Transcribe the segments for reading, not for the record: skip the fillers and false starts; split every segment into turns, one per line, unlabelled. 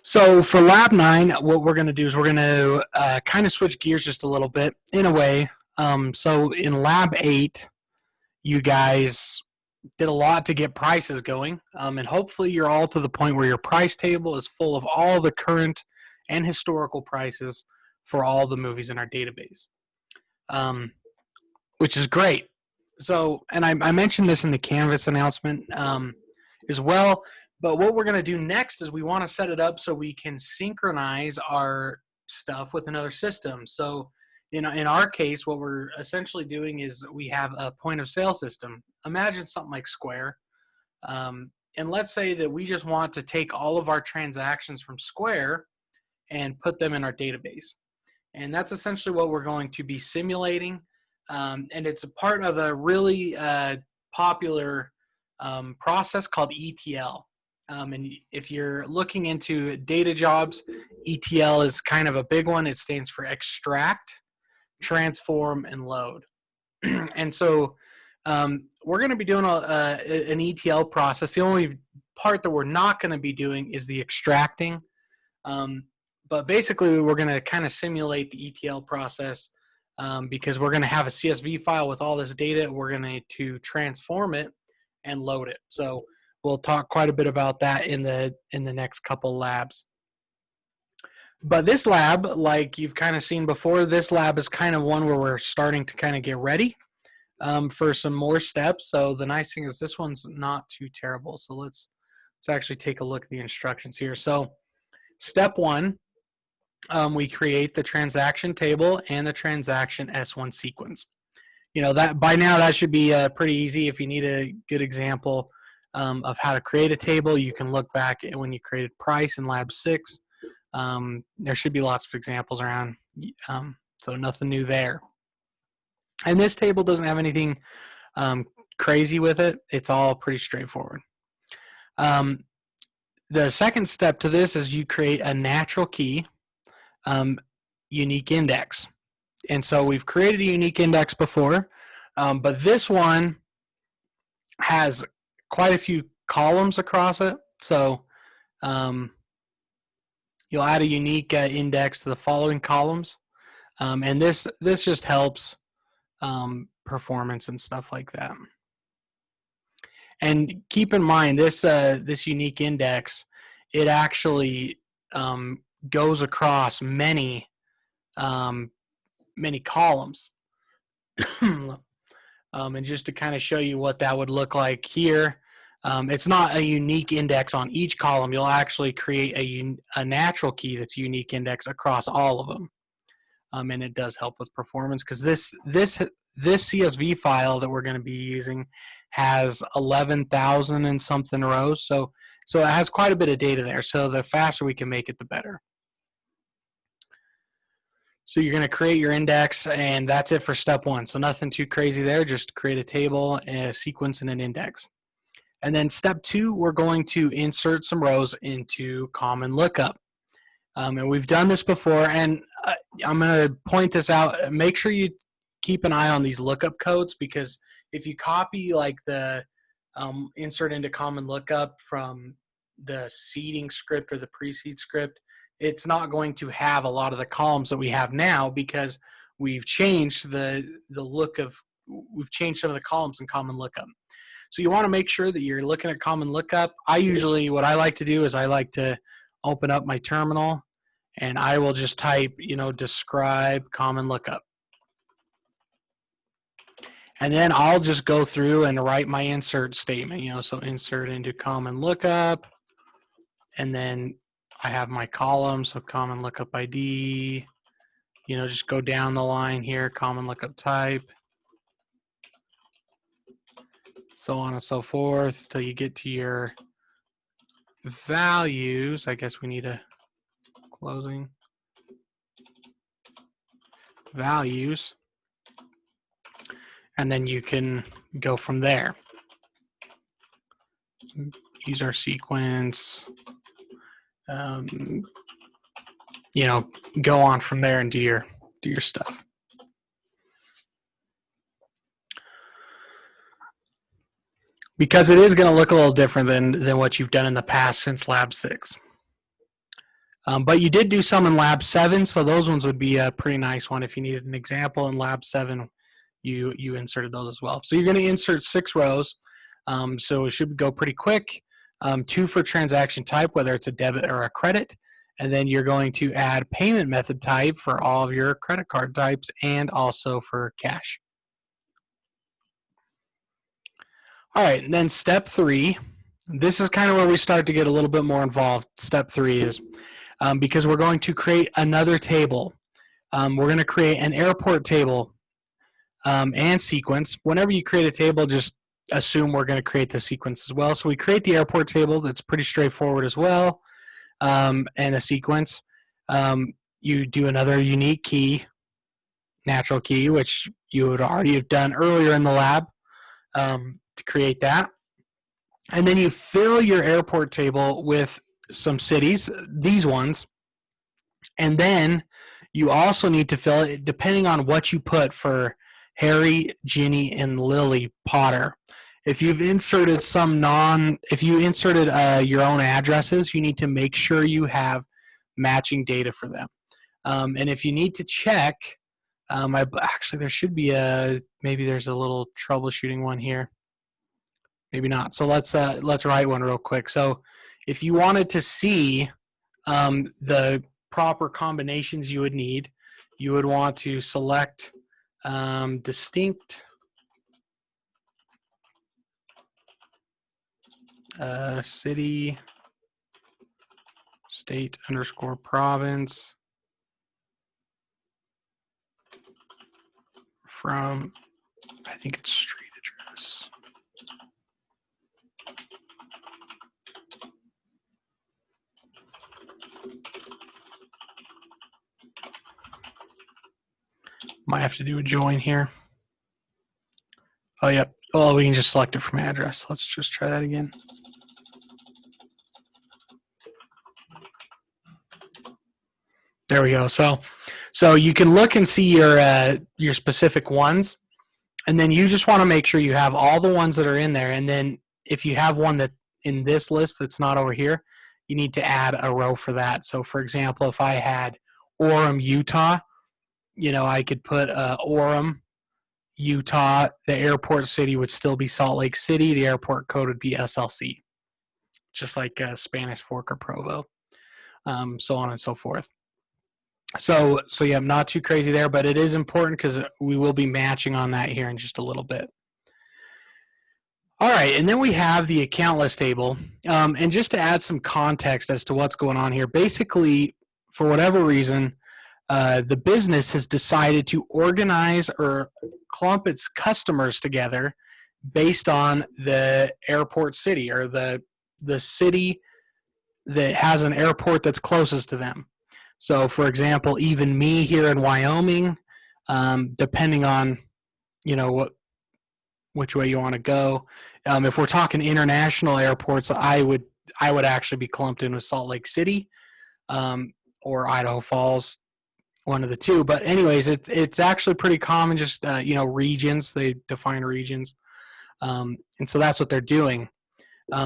So for Lab 9, what we're going to do is we're going to kind of switch gears just a little bit in a way. So in Lab 8, you guys did a lot to get prices going, and hopefully you're all to the point where your price table is full of all the current and historical prices for all the movies in our database, which is great. So, and I mentioned this in the Canvas announcement as well. But what we're going to do next is we want to set it up so we can synchronize our stuff with another system. So, in our case, what we're essentially doing is we have a point of sale system. Imagine something like Square. And let's say that we just want to take all of our transactions from Square and put them in our database. And that's essentially what we're going to be simulating. And it's a part of a really popular process called ETL. And if you're looking into data jobs, ETL is kind of a big one. It stands for extract, transform, and load. And so we're going to be doing an ETL process. The only part that we're not going to be doing is the extracting. But basically, we're going to kind of simulate the ETL process because we're going to have a CSV file with all this data. We're going to transform it and load it. So we'll talk quite a bit about that in the next couple labs. But this lab, like you've kind of seen before, this lab is kind of one where we're starting to kind of get ready for some more steps. So the nice thing is this one's not too terrible. So let's actually take a look at the instructions here. So step 1, we create the transaction table and the transaction S1 sequence. That by now that should be pretty easy. If you need a good example of how to create a table, you can look back at when you created price in Lab 6. There should be lots of examples around, so nothing new there. And this table doesn't have anything crazy with it. It's all pretty straightforward. The second step to this is you create a natural key unique index. And so we've created a unique index before, but this one has quite a few columns across it. So you'll add a unique index to the following columns. And this just helps performance and stuff like that. And keep in mind, this unique index, it actually goes across many columns. And just to kind of show you what that would look like here, it's not a unique index on each column. You'll actually create a natural key that's a unique index across all of them. And it does help with performance because this CSV file that we're going to be using has 11,000 and something rows. So it has quite a bit of data there. So the faster we can make it, the better. So you're going to create your index, and that's it for step 1. So nothing too crazy there. Just create a table, a sequence, and an index. And then step 2, we're going to insert some rows into Common Lookup. And we've done this before, and I'm going to point this out. Make sure you keep an eye on these lookup codes, because if you copy like the insert into Common Lookup from the seeding script or the pre-seed script, it's not going to have a lot of the columns that we have now because we've changed we've changed some of the columns in Common Lookup. So you want to make sure that you're looking at Common Lookup. What I like to do is I like to open up my terminal and I will just type, describe Common Lookup. And then I'll just go through and write my insert statement, so insert into Common Lookup, and then I have my column, so Common Lookup ID, just go down the line here, Common Lookup type, so on and so forth, till you get to your values. I guess we need a closing values, and then you can go from there. Use our sequence, go on from there and do your stuff. Because it is going to look a little different than what you've done in the past since Lab 6. But you did do some in Lab 7, so those ones would be a pretty nice one. If you needed an example in Lab 7, you inserted those as well. So you're going to insert 6 rows, so it should go pretty quick. 2 for transaction type, whether it's a debit or a credit, and then you're going to add payment method type for all of your credit card types and also for cash. All right, and then step 3. This is kind of where we start to get a little bit more involved. Step 3 is because we're going to create another table. We're going to create an airport table and sequence. Whenever you create a table, just assume we're going to create the sequence as well. So we create the airport table. That's pretty straightforward as well, and a sequence. You do another unique key, natural key, which you would already have done earlier in the lab to create that. And then you fill your airport table with some cities, these ones, and then you also need to fill it depending on what you put for Harry, Ginny, and Lily Potter. If you've inserted if you inserted your own addresses, you need to make sure you have matching data for them. And if you need to check, actually there should be maybe there's a little troubleshooting one here. Maybe not. So let's write one real quick. So if you wanted to see the proper combinations you would need, you would want to select distinct city, state underscore province from, I think it's street address. Might have to do a join here. Oh, yep. Well, we can just select it from address. Let's just try that again. There we go. So you can look and see your specific ones, and then you just want to make sure you have all the ones that are in there. And then if you have one that in this list that's not over here, you need to add a row for that. So, for example, if I had Orem, Utah, I could put Orem, Utah. The airport city would still be Salt Lake City. The airport code would be SLC, just like Spanish Fork or Provo, so on and so forth. So yeah, not too crazy there, but it is important because we will be matching on that here in just a little bit. All right, and then we have the account list table. And just to add some context as to what's going on here, basically, for whatever reason, the business has decided to organize or clump its customers together based on the airport city or the city that has an airport that's closest to them. So, for example, even me here in Wyoming, depending on which way you want to go. If we're talking international airports, I would actually be clumped in with Salt Lake City or Idaho Falls, one of the two. But anyways, it's actually pretty common. Just regions, they define regions, and so that's what they're doing.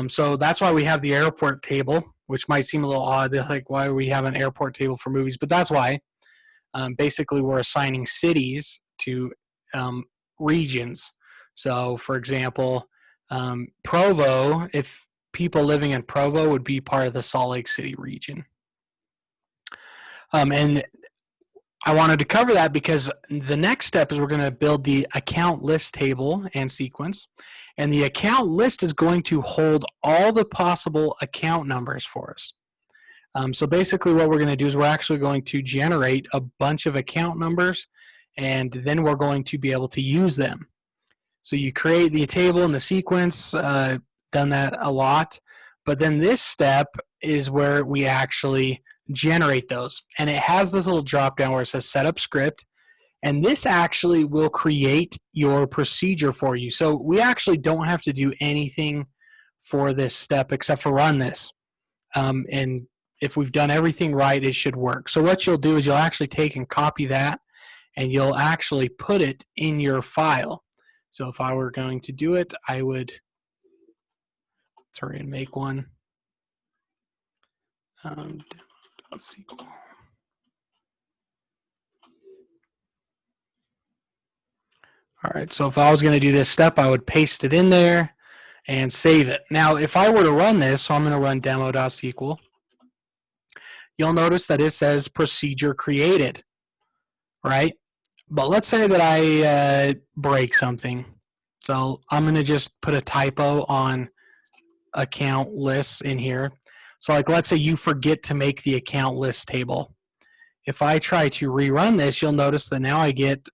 So that's why we have the airport table, which might seem a little odd. They're like, why do we have an airport table for movies? But that's why. Basically, we're assigning cities to regions. So, for example, Provo, if people living in Provo would be part of the Salt Lake City region. And I wanted to cover that because the next step is we're going to build the account list table and sequence. And the account list is going to hold all the possible account numbers for us. So basically what we're going to do is we're actually going to generate a bunch of account numbers, and then we're going to be able to use them. So you create the table and the sequence, done that a lot. But then this step is where we actually generate those. And it has this little drop down where it says setup script. And this actually will create your procedure for you. So we actually don't have to do anything for this step except for run this. And if we've done everything right, it should work. So what you'll do is you'll actually take and copy that, and you'll actually put it in your file. So if I were going to do it, I would, sorry, and make one. SQL. All right, so if I was going to do this step, I would paste it in there and save it. Now, if I were to run this, so I'm going to run demo.sql, you'll notice that it says procedure created, right? But let's say that I break something. So I'm going to just put a typo on account lists in here. So like, let's say you forget to make the account list table. If I try to rerun this, you'll notice that now I get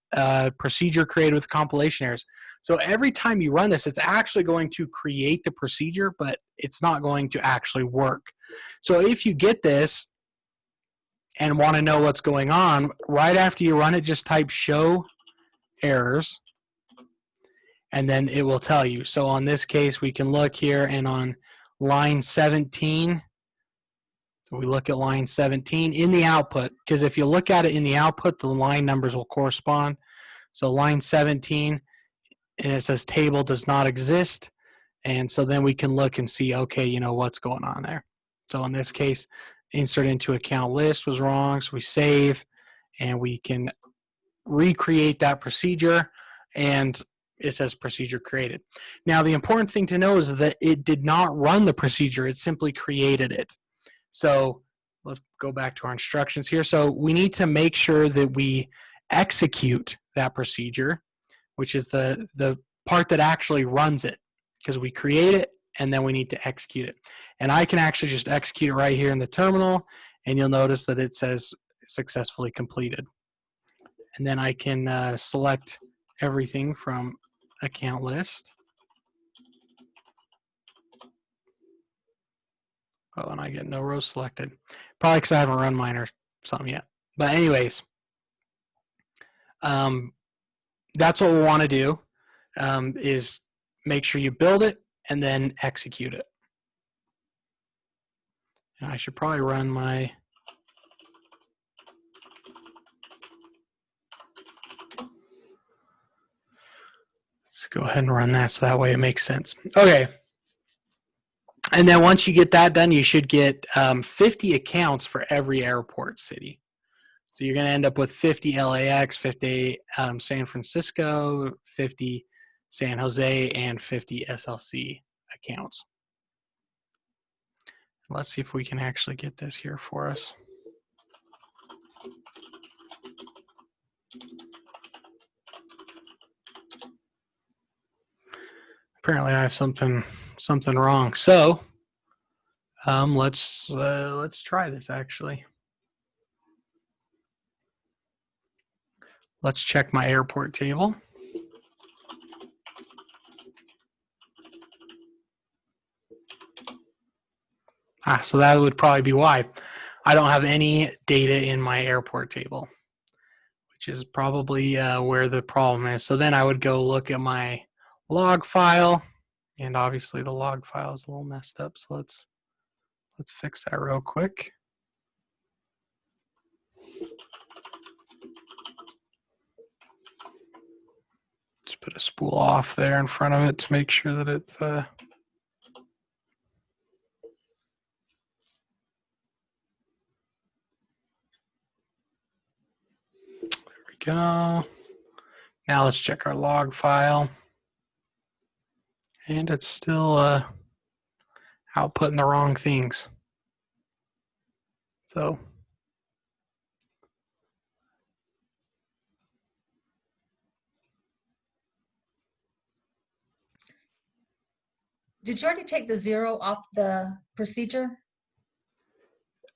procedure created with compilation errors. So every time you run this, it's actually going to create the procedure, but it's not going to actually work. So if you get this and want to know what's going on, right after you run it, just type show errors, and then it will tell you. So on this case, we can look here, and on line 17, so we look at line 17 in the output, because if you look at it in the output, the line numbers will correspond. So line 17, and it says table does not exist. And so then we can look and see, okay, you know, what's going on there. So in this case, insert into account list was wrong. So we save, and we can recreate that procedure, and it says procedure created. Now, the important thing to know is that it did not run the procedure. It simply created it. So let's go back to our instructions here. So we need to make sure that we execute that procedure, which is the part that actually runs it, because we create it and then we need to execute it. And I can actually just execute it right here in the terminal, and you'll notice that it says successfully completed. And then I can select everything from account list. Oh, and I get no rows selected. Probably because I haven't run mine or something yet. But anyways, that's what we want to do, is make sure you build it and then execute it. And I should probably run my... Let's go ahead and run that so that way it makes sense. Okay. And then once you get that done, you should get 50 accounts for every airport city. So you're going to end up with 50 LAX, 50 San Francisco, 50 San Jose, and 50 SLC accounts. Let's see if we can actually get this here for us. Apparently I have something wrong. So let's try this actually. Let's check my airport table. So that would probably be why. I don't have any data in my airport table, which is probably where the problem is. So then I would go look at my log file, and obviously the log file is a little messed up. So let's fix that real quick. Just put a spool off there in front of it to make sure that it's there we go. Now let's check our log file. And it's still outputting the wrong things. So
did you already take the 0 off the procedure?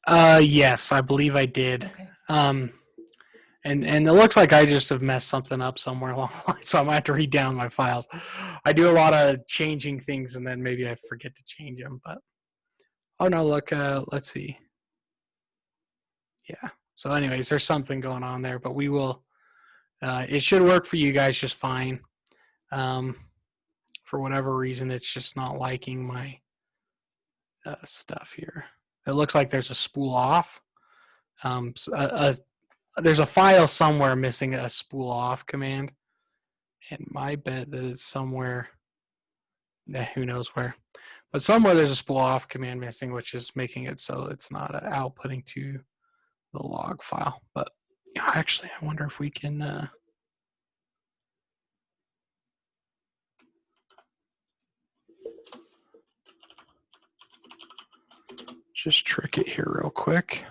Yes, I believe I did.
Okay.
And it looks like I just have messed something up somewhere along the line, so I might have to read down my files. I do a lot of changing things, and then maybe I forget to change them. But oh no, look, let's see. Yeah. So, anyways, there's something going on there, but we will. It should work for you guys just fine. For whatever reason, it's just not liking my stuff here. It looks like there's a spool off. There's a file somewhere missing a spool off command, and my bet that it's somewhere, who knows where. But somewhere there's a spool off command missing, which is making it so it's not outputting to the log file. But yeah, actually, I wonder if we can just trick it here real quick.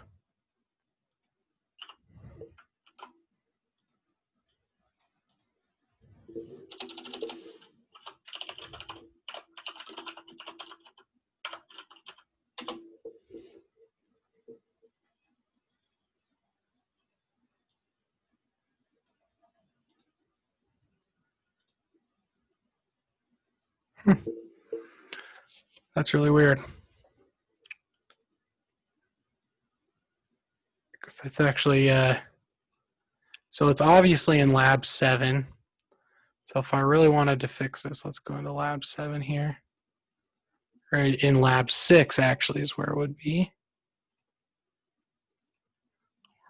That's really weird. Because that's actually, so it's obviously in lab 7. So if I really wanted to fix this, let's go into lab 7 here. Or in lab 6 actually is where it would be.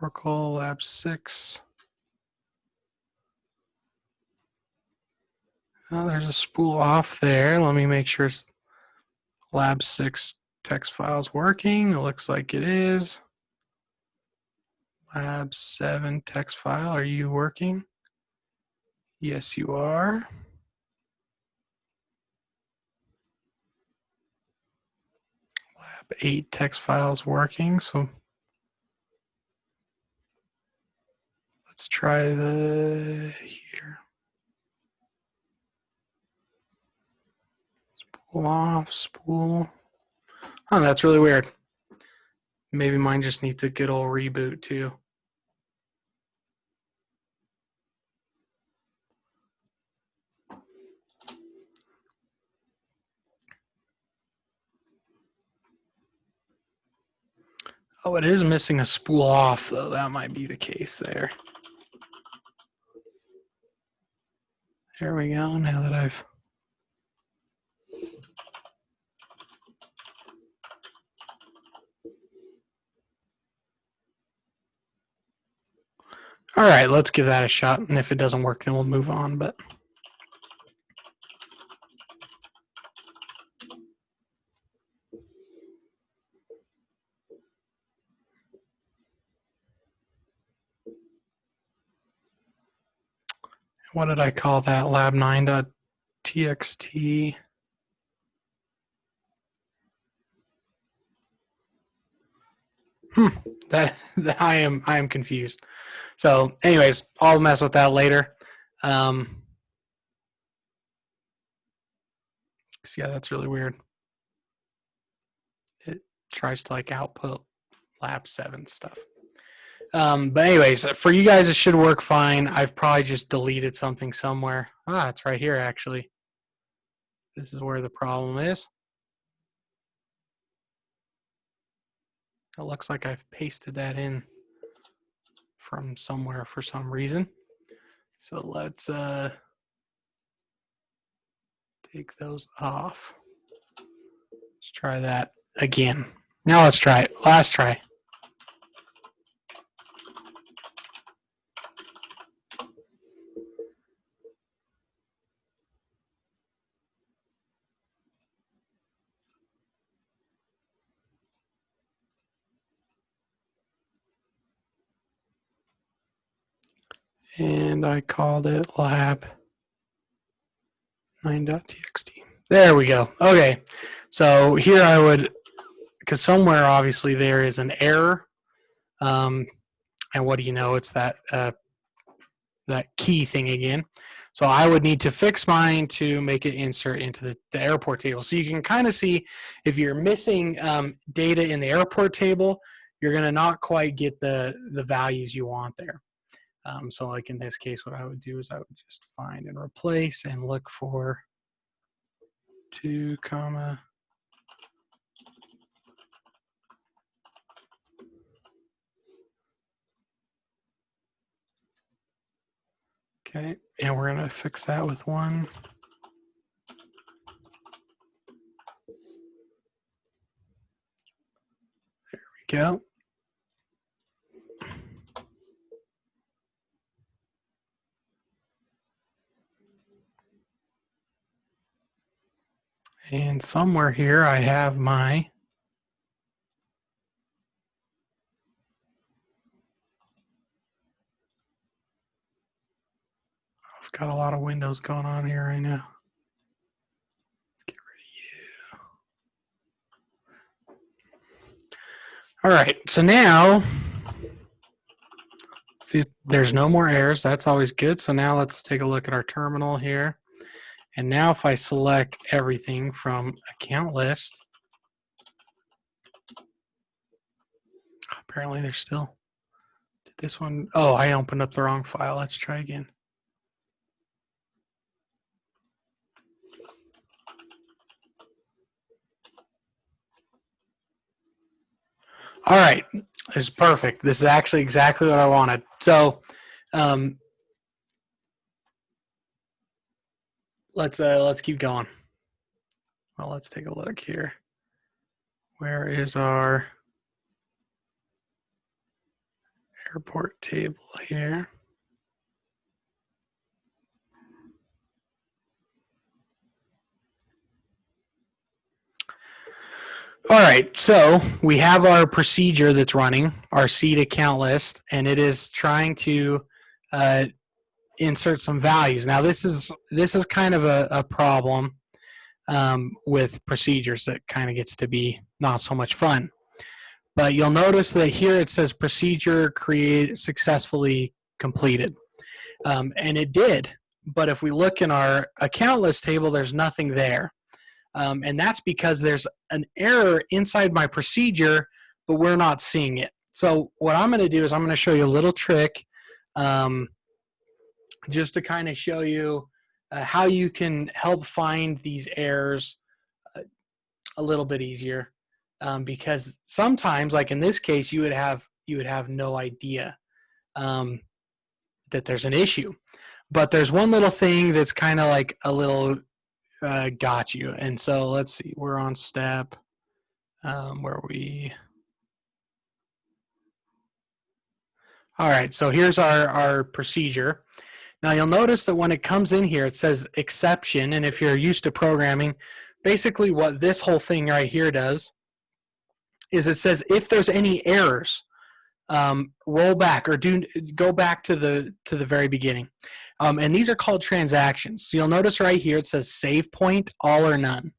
Oracle lab 6. Oh, there's a spool off there. Let me make sure lab 6 text file is working. It looks like it is. Lab 7 text file, are you working? Yes, you are. Lab 8 text file is working, so let's try the here. Spool off, spool. Oh, that's really weird. Maybe mine just needs a good old reboot too. Oh, it is missing a spool off though. That might be the case there. There we go. Now that I've all right, let's give that a shot. And if it doesn't work, then we'll move on. But what did I call that? lab9.txt. That I am confused. So, anyways, I'll mess with that later. Yeah, that's really weird. It tries to like output lab 7 stuff. But anyways, for you guys, it should work fine. I've probably just deleted something somewhere. Ah, it's right here actually. This is where the problem is. It looks like I've pasted that in from somewhere for some reason. So let's take those off. Let's try that again. Now let's try it. Last try. And I called it lab 9.txt. There we go. Okay. So here I would, because somewhere obviously there is an error. And what do you know? It's that that key thing again. So I would need to fix mine to make it insert into the airport table. So you can kind of see if you're missing data in the airport table, you're going to not quite get the values you want there. So like in this case, what I would do is I would just find and replace and look for 2, comma. Okay, and we're going to fix that with 1. There we go. And somewhere here I have my I've got a lot of windows going on here right now. Let's get rid of you. All right, so now, see, there's no more errors. That's always good. So now let's take a look at our terminal here. And now if I select everything from account list, apparently there's still, did this one, oh, I opened up the wrong file. Let's try again. All right, this is perfect. This is actually exactly what I wanted. So let's keep going. Well, let's take a look here. Where is our airport table here? All right, so we have our procedure that's running, our seed account list, and it is trying to insert some values. Now, this is kind of a problem with procedures that kind of gets to be not so much fun. But you'll notice that here it says procedure create successfully completed, and it did. But if we look in our account list table, there's nothing there. And that's because there's an error inside my procedure, but we're not seeing it. So what I'm going to do is I'm going to show you a little trick just to kind of show you how you can help find these errors a little bit easier. Because sometimes, like in this case, you would have no idea that there's an issue. But there's one little thing that's kind of like a little got you. And so let's see, we're on step where we. All right, so here's our procedure. Now you'll notice that when it comes in here, it says exception. And if you're used to programming, basically what this whole thing right here does is it says if there's any errors, roll back or go back to the very beginning. And these are called transactions. So you'll notice right here it says save point, all or none.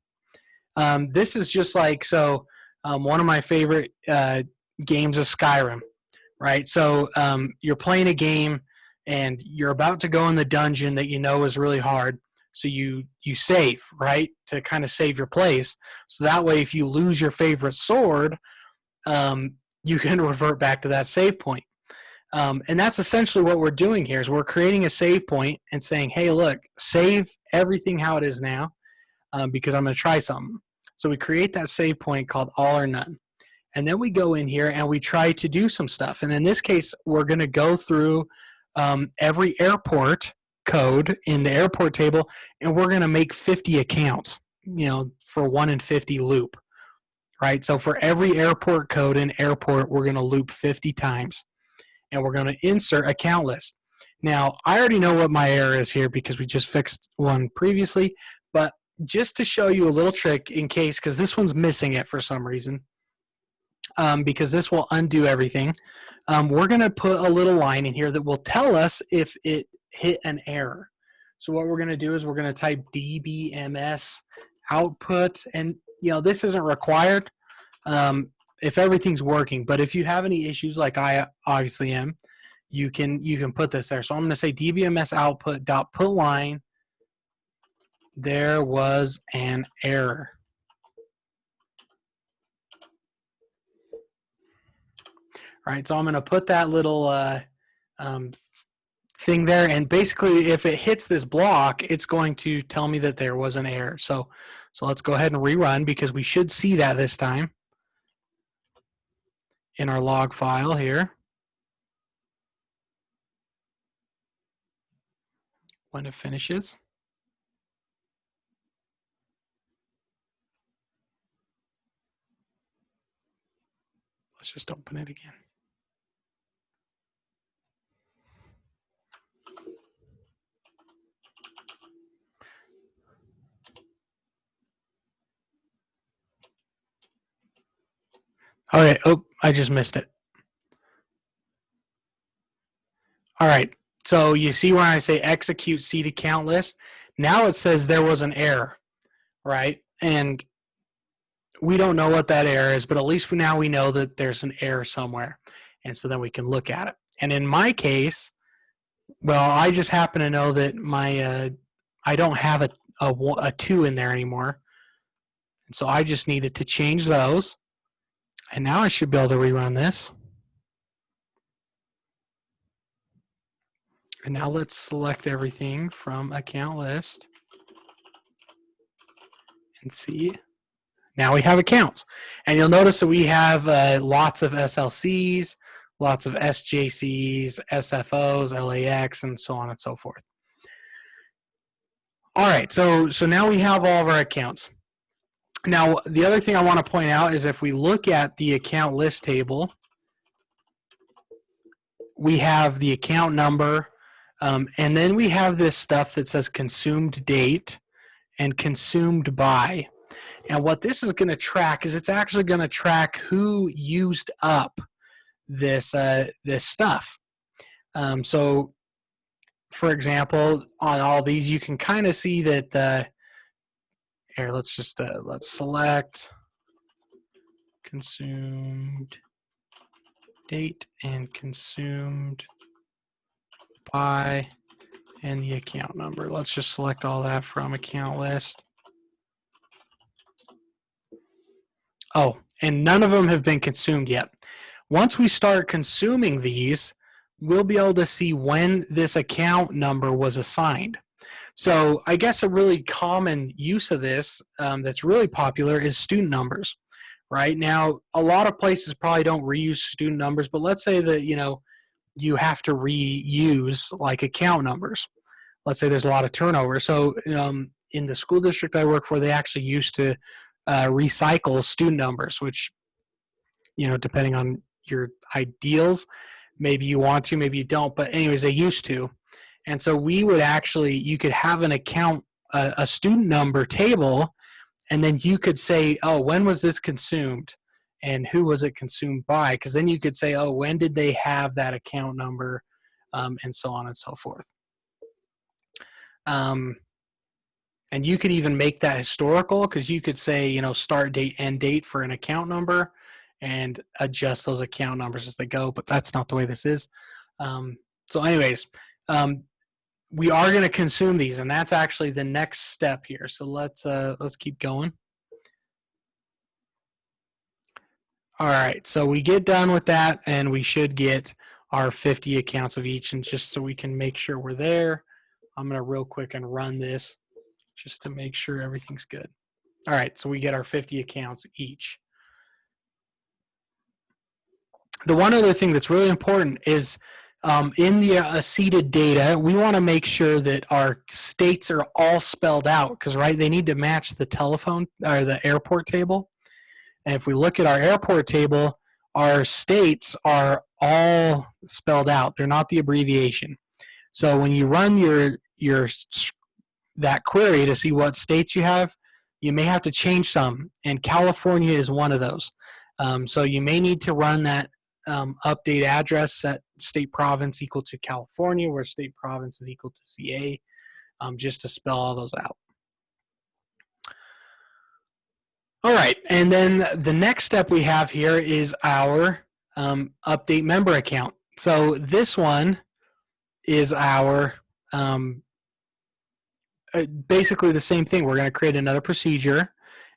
This is just like, so one of my favorite games is Skyrim, right? So you're playing a game and you're about to go in the dungeon that you know is really hard. So you save, right, to kind of save your place. So that way if you lose your favorite sword, you can revert back to that save point. And that's essentially what we're doing here is we're creating a save point and saying, hey, look, save everything how it is now because I'm going to try something. So we create that save point called all or none. And then we go in here and we try to do some stuff. And in this case, we're going to go through every airport code in the airport table, and we're going to make 50 accounts, for 1 in 50 loop. Right? So for every airport code in airport, we're going to loop 50 times. And we're going to insert account list. Now, I already know what my error is here because we just fixed one previously. But just to show you a little trick in case, because this one's missing it for some reason, because this will undo everything, we're going to put a little line in here that will tell us if it hit an error. So what we're going to do is we're going to type Dbms Output, and this isn't required if everything's working, but if you have any issues like I obviously am, you can put this there. So I'm going to say Dbms Output dot put line, there was an error. All right, so I'm going to put that little thing there, and basically if it hits this block, it's going to tell me that there was an error. So let's go ahead and rerun because we should see that this time in our log file here when it finishes. Let's just open it again. Okay. Oh, I just missed it. All right. So you see when I say execute seat account list, now it says there was an error, right? And we don't know what that error is, but at least now we know that there's an error somewhere. And so then we can look at it. And in my case, well, I just happen to know that my I don't have a 2 in there anymore. And so I just needed to change those. And now I should be able to rerun this. And now let's select everything from account list and see. Now we have accounts. And you'll notice that we have lots of SLCs, lots of SJCs, SFOs, LAX, and so on and so forth. All right, so now we have all of our accounts. Now, the other thing I want to point out is if we look at the account list table, we have the account number, and then we have this stuff that says consumed date and consumed by. And what this is going to track is it's actually going to track who used up this stuff. So, for example, on all these, you can kind of see that. Here, let's select consumed date and consumed by and the account number. Let's just select all that from account list. Oh, and none of them have been consumed yet. Once we start consuming these, we'll be able to see when this account number was assigned. So I guess a really common use of this that's really popular is student numbers. Right now, a lot of places probably don't reuse student numbers, but let's say that you have to reuse like account numbers. Let's say there's a lot of turnover. So in the school district I work for, they actually used to recycle student numbers, which depending on your ideals, maybe you want to, maybe you don't. But anyways, they used to. And so we would you could have an account, a student number table, and then you could say, oh, when was this consumed and who was it consumed by? Because then you could say, oh, when did they have that account number, and so on and so forth. And you could even make that historical because you could say, start date, end date for an account number and adjust those account numbers as they go, but that's not the way this is. So anyways, we are going to consume these, and that's actually the next step here. So let's keep going. All right, so we get done with that, and we should get our 50 accounts of each. And just so we can make sure we're there, I'm going to real quick and run this just to make sure everything's good. All right, so we get our 50 accounts each. The one other thing that's really important is in the seated data, we want to make sure that our states are all spelled out because, right, they need to match the telephone or the airport table. And if we look at our airport table, our states are all spelled out. They're not the abbreviation. So when you run that query to see what states you have, you may have to change some, and California is one of those. So you may need to run that update address, set state province equal to California, where state province is equal to CA, just to spell all those out. All right, and then the next step we have here is our update member account. So this one is our basically the same thing. We're going to create another procedure,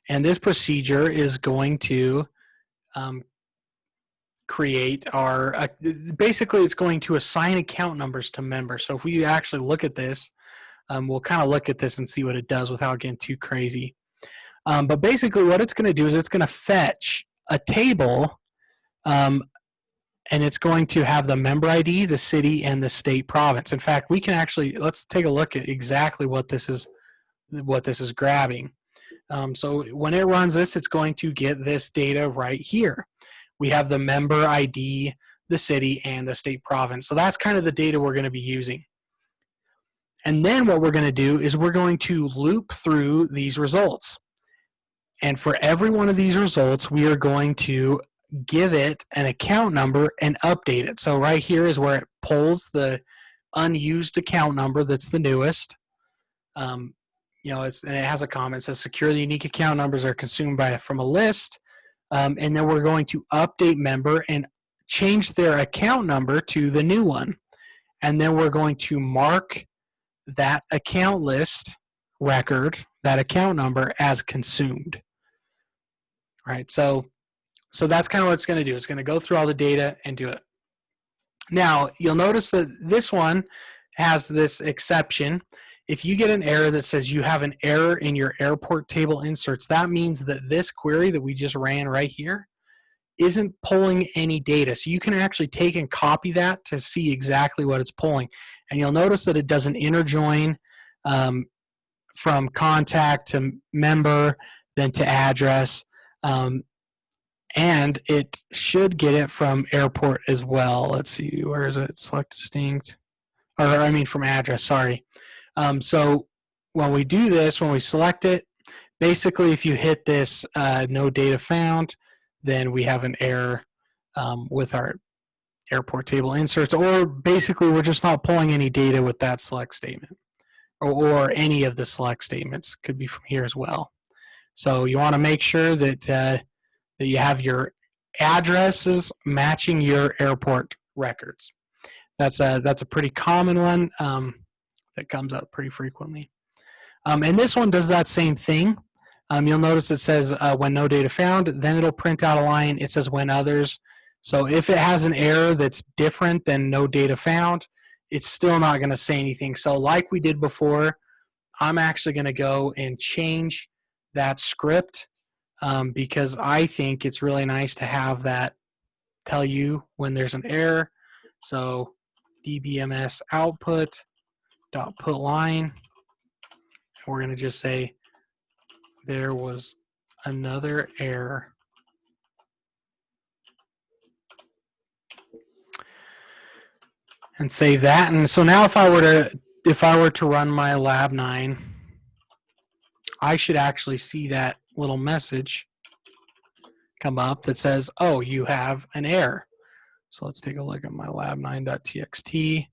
and this procedure is going to create our basically it's going to assign account numbers to members. So if we actually look at this, we'll kind of look at this and see what it does without getting too crazy. But basically what it's going to do is it's going to fetch a table, and it's going to have the member ID, the city, and the state province. In fact, we can actually, let's take a look at exactly what this is grabbing. So when it runs this, it's going to get this data right here. We have the member ID, the city, and the state province. So that's kind of the data we're going to be using. And then what we're going to do is we're going to loop through these results. And for every one of these results, we are going to give it an account number and update it. So right here is where it pulls the unused account number that's the newest. And it has a comment. It says secure the unique account numbers are consumed from a list. And then we're going to update member and change their account number to the new one. And then we're going to mark that account list record, that account number, as consumed. All right, so that's kind of what it's going to do. It's going to go through all the data and do it. Now, you'll notice that this one has this exception. If you get an error that says you have an error in your airport table inserts, that means that this query that we just ran right here isn't pulling any data. So you can actually take and copy that to see exactly what it's pulling. And you'll notice that it doesn't interjoin from contact to member, then to address. And it should get it from airport as well. Let's see, where is it? Select distinct, from address, sorry. So when we do this, when we select it, basically if you hit this no data found, then we have an error with our airport table inserts, or basically we're just not pulling any data with that select statement, or any of the select statements. Could be from here as well. So you want to make sure that that you have your addresses matching your airport records. That's a pretty common one that comes up pretty frequently. And this one does that same thing. You'll notice it says when no data found, then it'll print out a line. It says when others. So if it has an error that's different than no data found, it's still not going to say anything. So like we did before, I'm actually going to go and change that script because I think it's really nice to have that tell you when there's an error. So Dbms Output dot put line. We're going to just say there was another error. And save that. And so now if I were to run my lab 9, I should actually see that little message come up that says, oh, you have an error. So let's take a look at my lab9.txt.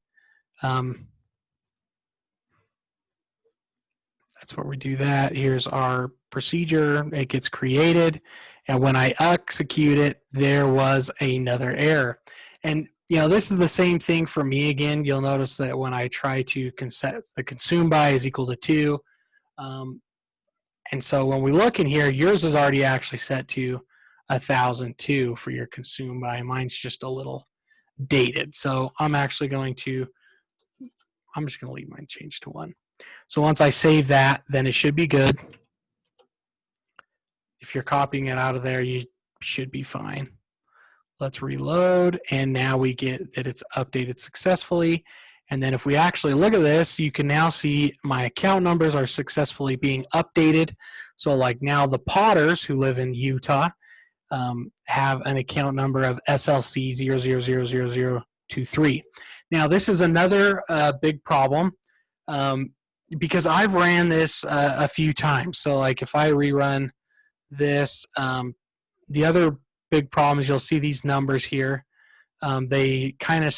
That's where we do that. Here's our procedure. It gets created. And when I execute it, there was another error. And this is the same thing for me again. You'll notice that when I try to set the consume by is equal to 2. And so when we look in here, yours is already actually set to 1002 for your consume by. Mine's just a little dated. So I'm just going to leave mine changed to 1. So once I save that, then it should be good. If you're copying it out of there, you should be fine. Let's reload, and now we get that it's updated successfully. And then if we actually look at this, you can now see my account numbers are successfully being updated. So like now the Potters who live in Utah have an account number of SLC 00000023. Now this is another big problem because I've ran this a few times. So like if I rerun this, the other big problem is you'll see these numbers here. They kind of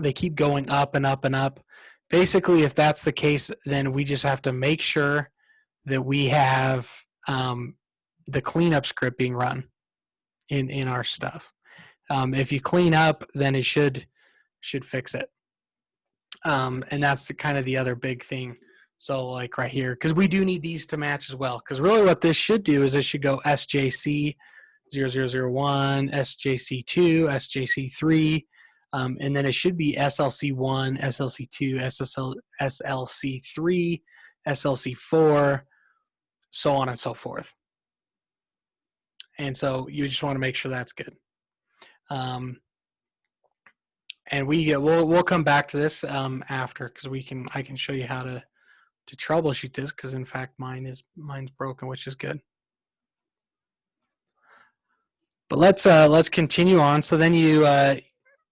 they keep going up and up and up. Basically, if that's the case, then we just have to make sure that we have the cleanup script being run in our stuff. If you clean up, then it should fix it. And that's kind of the other big thing. So like right here, because we do need these to match as well. Because really what this should do is it should go SJC 0001, SJC2, SJC3, and then it should be SLC1, SLC2, SLC3, SLC4, so on and so forth. And so you just want to make sure that's good. And we'll come back to this after, because I can show you how to troubleshoot this, because in fact mine's broken, which is good. But let's continue on. So then you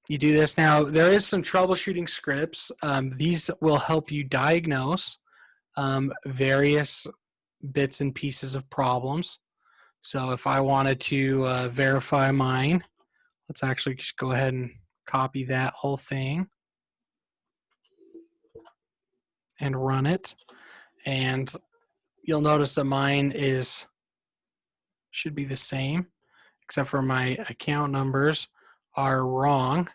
do this. Now there is some troubleshooting scripts. These will help you diagnose various bits and pieces of problems. So if I wanted to verify mine, let's actually just go ahead and copy that whole thing and run it. And you'll notice that mine should be the same, except for my account numbers are wrong.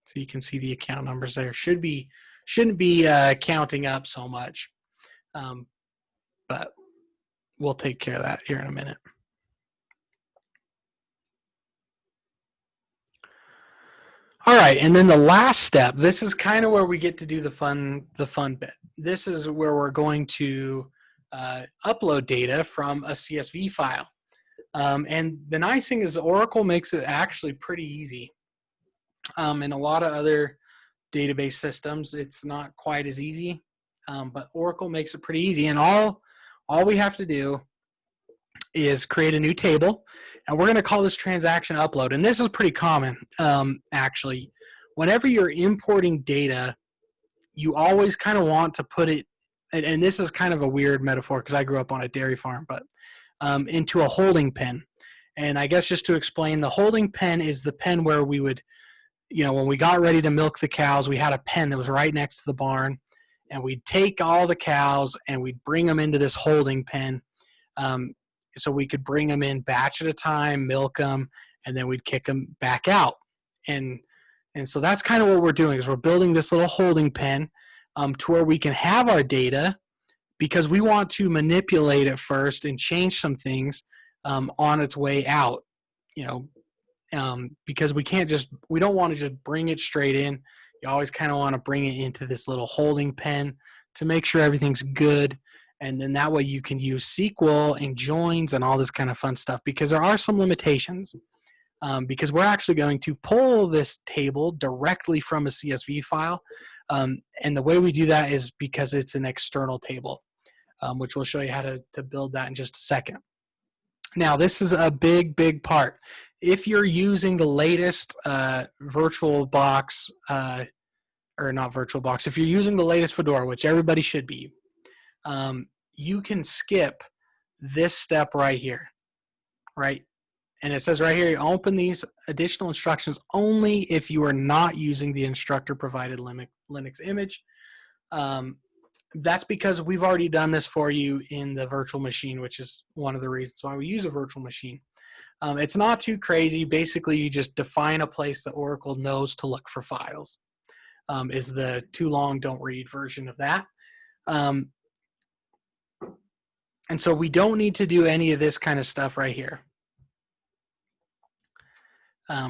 So you can see the account numbers there. Shouldn't be counting up so much, but we'll take care of that here in a minute. All right, and then the last step. This is kind of where we get to do the fun bit. This is where we're going to upload data from a CSV file. And the nice thing is Oracle makes it actually pretty easy. In a lot of other database systems, it's not quite as easy, but Oracle makes it pretty easy. And all we have to do is create a new table, and we're going to call this transaction upload. And this is pretty common, actually. Whenever you're importing data, you always kind of want to put it, and this is kind of a weird metaphor because I grew up on a dairy farm, but into a holding pen. And I guess just to explain, the holding pen is the pen where we would, when we got ready to milk the cows, we had a pen that was right next to the barn, and we'd take all the cows and we'd bring them into this holding pen. So we could bring them in batch at a time, milk them, and then we'd kick them back out. And so that's kind of what we're doing, is we're building this little holding pen to where we can have our data, because we want to manipulate it first and change some things on its way out. Because we don't want to just bring it straight in. You always kind of want to bring it into this little holding pen to make sure everything's good. And then that way you can use SQL and joins and all this kind of fun stuff, because there are some limitations. Because we're actually going to pull this table directly from a CSV file. And the way we do that is because it's an external table, which we'll show you how to build that in just a second. Now, this is a big part. If you're using the latest VirtualBox, or not VirtualBox, if you're using the latest Fedora, which everybody should be, you can skip this step right here, right? And it says right here, you open these additional instructions only if you are not using the instructor-provided Linux image. That's because we've already done this for you in the virtual machine, which is one of the reasons why we use a virtual machine. It's not too crazy. Basically, you just define a place that Oracle knows to look for files, is the too long, don't read version of that. And so we don't need to do any of this kind of stuff right here.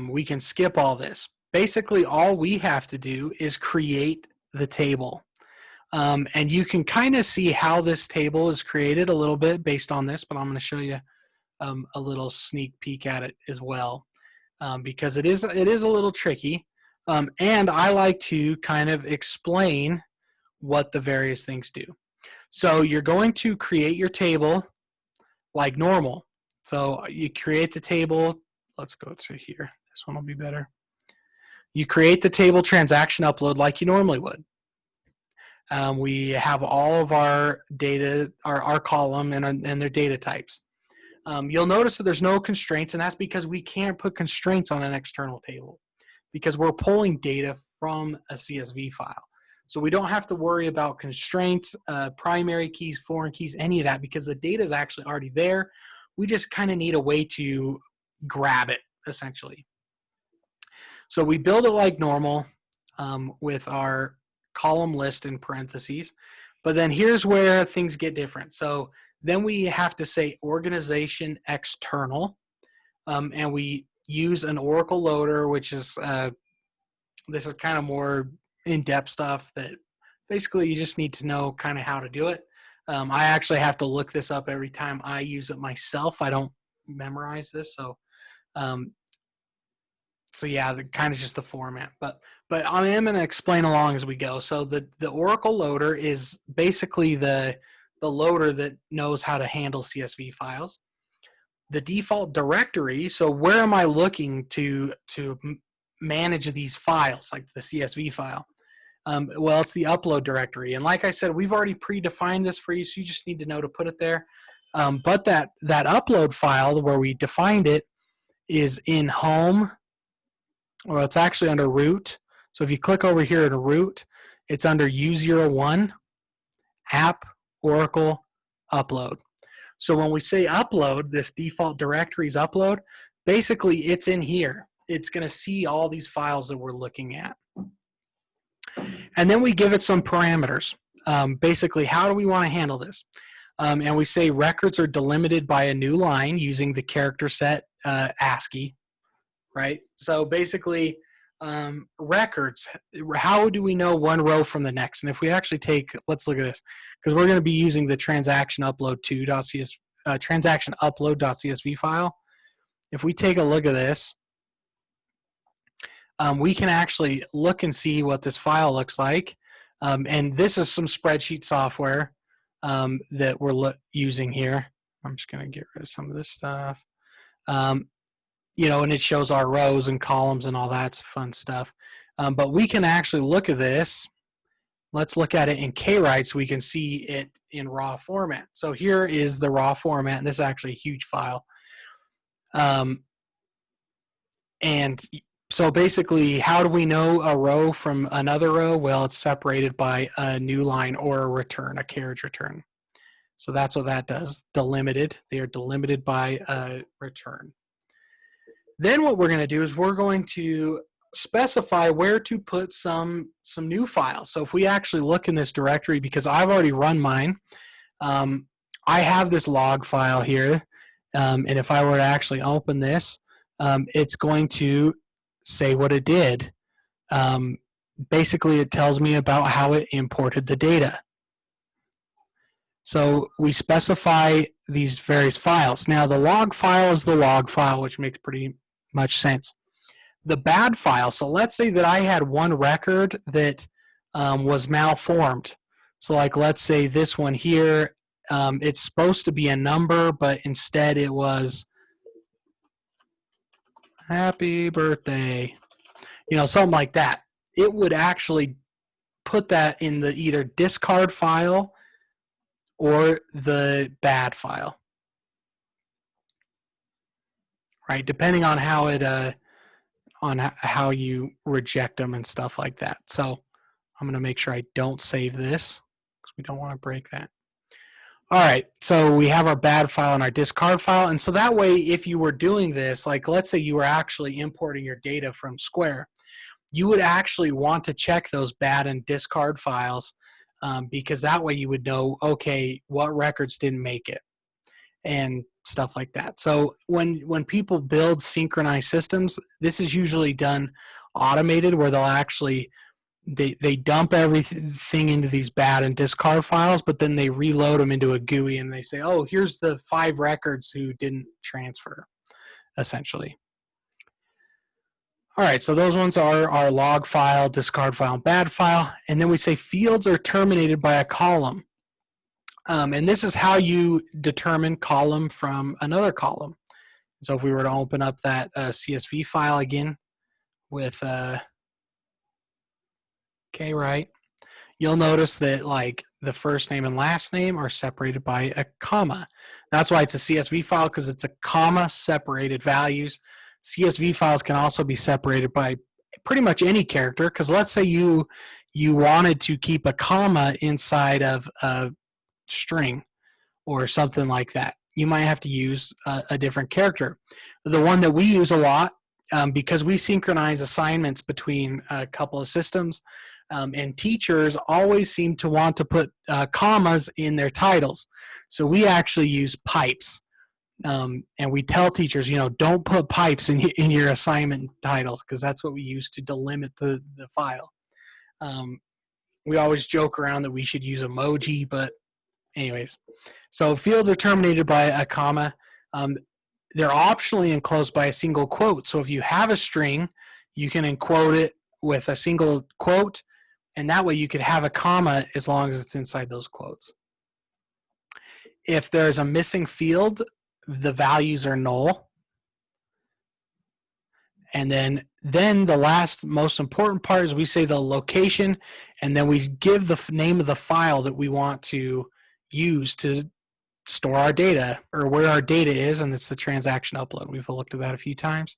We can skip all this. Basically, all we have to do is create the table. And you can kind of see how this table is created a little bit based on this, but I'm going to show you a little sneak peek at it as well, because it is a little tricky. And I like to kind of explain what the various things do. So you're going to create your table like normal. So you create the table. Let's go to here. This one will be better. You create the table transaction upload like you normally would. We have all of our data, our column and their data types. You'll notice that there's no constraints, and that's because we can't put constraints on an external table because we're pulling data from a CSV file. So we don't have to worry about constraints, primary keys, foreign keys, any of that, because the data is actually already there. We just kind of need a way to grab it, essentially. So we build it like normal with our column list in parentheses, but then here's where things get different. So then we have to say organization external, and we use an Oracle loader, which is this is kind of more in-depth stuff that basically you just need to know kind of how to do it. I actually have to look this up every time I use it myself. I don't memorize this, so yeah, kind of just the format. But I am going to explain along as we go. So the Oracle loader is basically the loader that knows how to handle CSV files. The default directory, so where am I looking to manage these files, like the CSV file? Well, it's the upload directory. And like I said, we've already predefined this for you, so you just need to know to put it there. But that upload file where we defined it is in home, or it's actually under root. So if you click over here at root, it's under U01 app Oracle upload. So when we say upload, this default directories upload, basically it's in here. It's going to see all these files that we're looking at. And then we give it some parameters. Basically, how do we want to handle this? And we say records are delimited by a new line using the character set ASCII, right? So basically, records, how do we know one row from the next? And if we actually take, let's look at this, because we're going to be using the transaction upload.csv file. If we take a look at this, we can actually look and see what this file looks like. And this is some spreadsheet software that we're using here. I'm just going to get rid of some of this stuff. You know, and it shows our rows and columns and all that fun stuff. But we can actually look at this. Let's look at it in KWrite so we can see it in raw format. So here is the raw format, and this is actually a huge file. And so basically, how do we know a row from another row? Well, it's separated by a new line or a return, a carriage return. So that's what that does, delimited. They are delimited by a return. Then what we're going to do is we're going to specify where to put some new files. So if we actually look in this directory, because I've already run mine, I have this log file here. And if I were to actually open this, it's going to say what it did. Basically, it tells me about how it imported the data. So we specify these various files. Now, the log file is the log file, which makes pretty much sense. The bad file, so let's say that I had one record that was malformed. So like, let's say this one here, it's supposed to be a number, but instead it was happy birthday, you know, something like that. It would actually put that in the either discard file or the bad file, right? Depending on how it, on how you reject them and stuff like that. So I'm going to make sure I don't save this because we don't want to break that. All right, so we have our bad file and our discard file. And so that way, if you were doing this, like let's say you were actually importing your data from Square, you would actually want to check those bad and discard files because that way you would know, okay, what records didn't make it and stuff like that. So when people build synchronized systems, this is usually done automated where they'll actually, they dump everything into these bad and discard files, but then they reload them into a GUI and they say, oh, here's the 5 records who didn't transfer, essentially. All right, so those ones are our log file, discard file, and bad file. And then we say fields are terminated by a column. And this is how you determine column from another column. So if we were to open up that CSV file again with KWrite, you'll notice that like the first name and last name are separated by a comma. That's why it's a CSV file, because it's a comma separated values. CSV files can also be separated by pretty much any character, because let's say you wanted to keep a comma inside of a string or something like that. You might have to use a different character. The one that we use a lot, because we synchronize assignments between a couple of systems, and teachers always seem to want to put commas in their titles. So we actually use pipes. And we tell teachers, you know, don't put pipes in your assignment titles, because that's what we use to delimit the file. We always joke around that we should use emoji, but anyways. So fields are terminated by a comma. They're optionally enclosed by a single quote. So if you have a string, you can encode it with a single quote, and that way you could have a comma as long as it's inside those quotes. If there's a missing field, the values are null. And then the last most important part is we say the location, and then we give the name of the file that we want to use to store our data, or where our data is, and it's the transaction upload. We've looked at that a few times.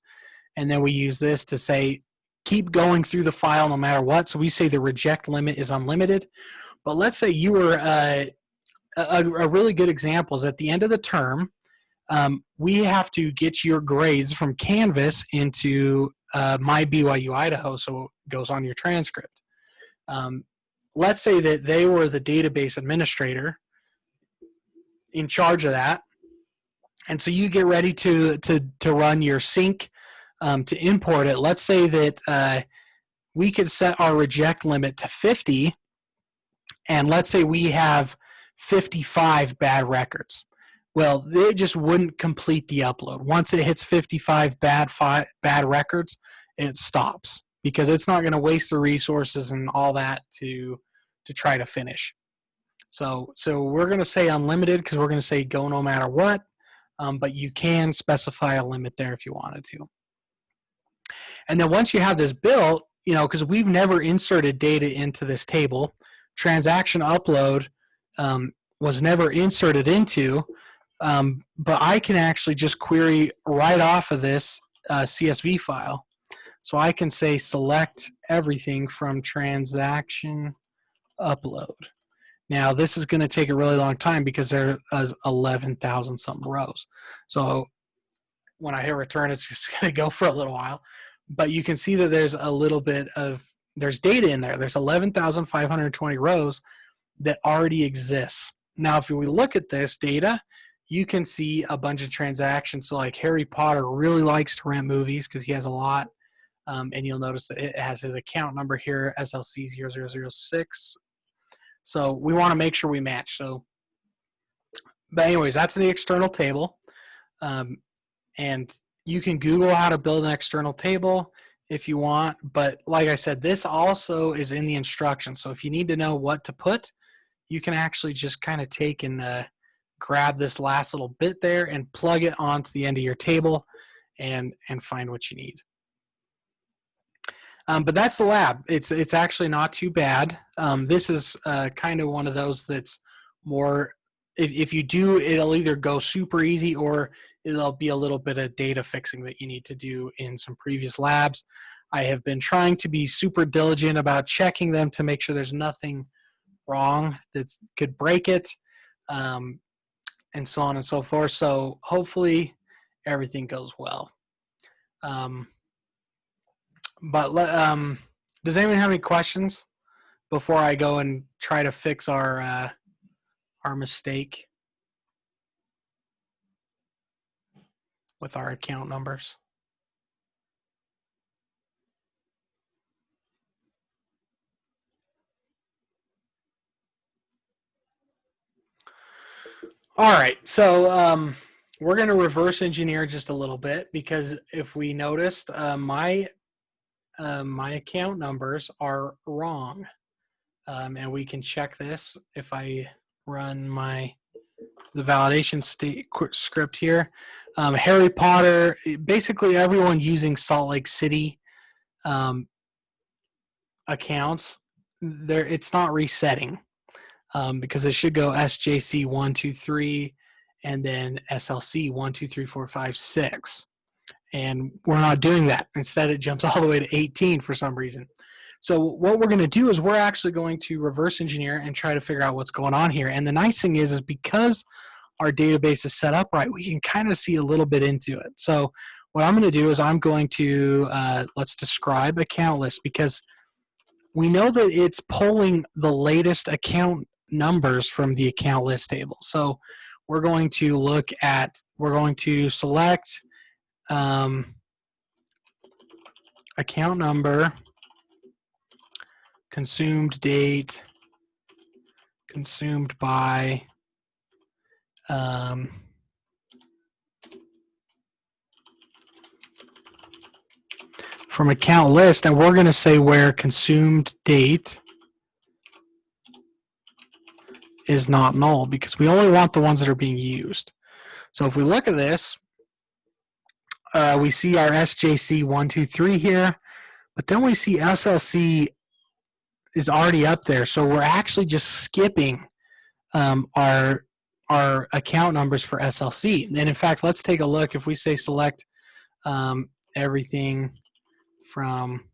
And then we use this to say, keep going through the file no matter what. So we say the reject limit is unlimited. But let's say you were, a really good example is at the end of the term, we have to get your grades from Canvas into My BYU Idaho, so it goes on your transcript. Let's say that they were the database administrator in charge of that, and so you get ready to run your sync to import it. Let's say that we could set our reject limit to 50, and let's say we have 55 bad records. Well, they just wouldn't complete the upload. Once it hits 55 bad records, it stops because it's not going to waste the resources and all that to try to finish. So we're going to say unlimited because we're going to say go no matter what, but you can specify a limit there if you wanted to. And then once you have this built, because we've never inserted data into this table, transaction upload was never inserted into, but I can actually just query right off of this CSV file. So I can say select everything from transaction upload. Now this is going to take a really long time because there's 11,000 something rows. So when I hit return, it's just going to go for a little while. But you can see that there's a little bit of, there's data in there. There's 11,520 rows that already exists. Now, if we look at this data, you can see a bunch of transactions. So like Harry Potter really likes to rent movies because he has a lot. And you'll notice that it has his account number here, SLC0006. So we want to make sure we match. So, but anyways, that's the external table. And you can Google how to build an external table if you want. But like I said, this also is in the instructions. So if you need to know what to put, you can actually just kind of take and grab this last little bit there and plug it onto the end of your table and find what you need. But that's the lab. It's actually not too bad. This is kind of one of those that's more, if you do, it'll either go super easy or it'll be a little bit of data fixing that you need to do in some previous labs. I have been trying to be super diligent about checking them to make sure there's nothing wrong that could break it, and so on and so forth. So hopefully everything goes well. But does anyone have any questions before I go and try to fix our mistake with our account numbers? All right, so we're going to reverse engineer just a little bit because if we noticed, my account numbers are wrong, and we can check this if I run the validation script here. Harry Potter, basically everyone using Salt Lake City accounts, it's not resetting because it should go SJC 1, 2, 3 and then SLC 1, 2, 3, 4, 5, 6. And we're not doing that. Instead, it jumps all the way to 18 for some reason. So what we're going to do is we're actually going to reverse engineer and try to figure out what's going on here. And the nice thing is because our database is set up right, we can kind of see a little bit into it. So what I'm going to do is I'm going to, let's describe account list because we know that it's pulling the latest account numbers from the account list table. So we're going to select account number, consumed date, consumed by, from account list, and we're going to say where consumed date is not null because we only want the ones that are being used. So if we look at this, we see our SJC 1, 2, 3 here, but then we see SLC is already up there. So we're actually just skipping our our account numbers for SLC. And in fact, let's take a look. If we say select everything from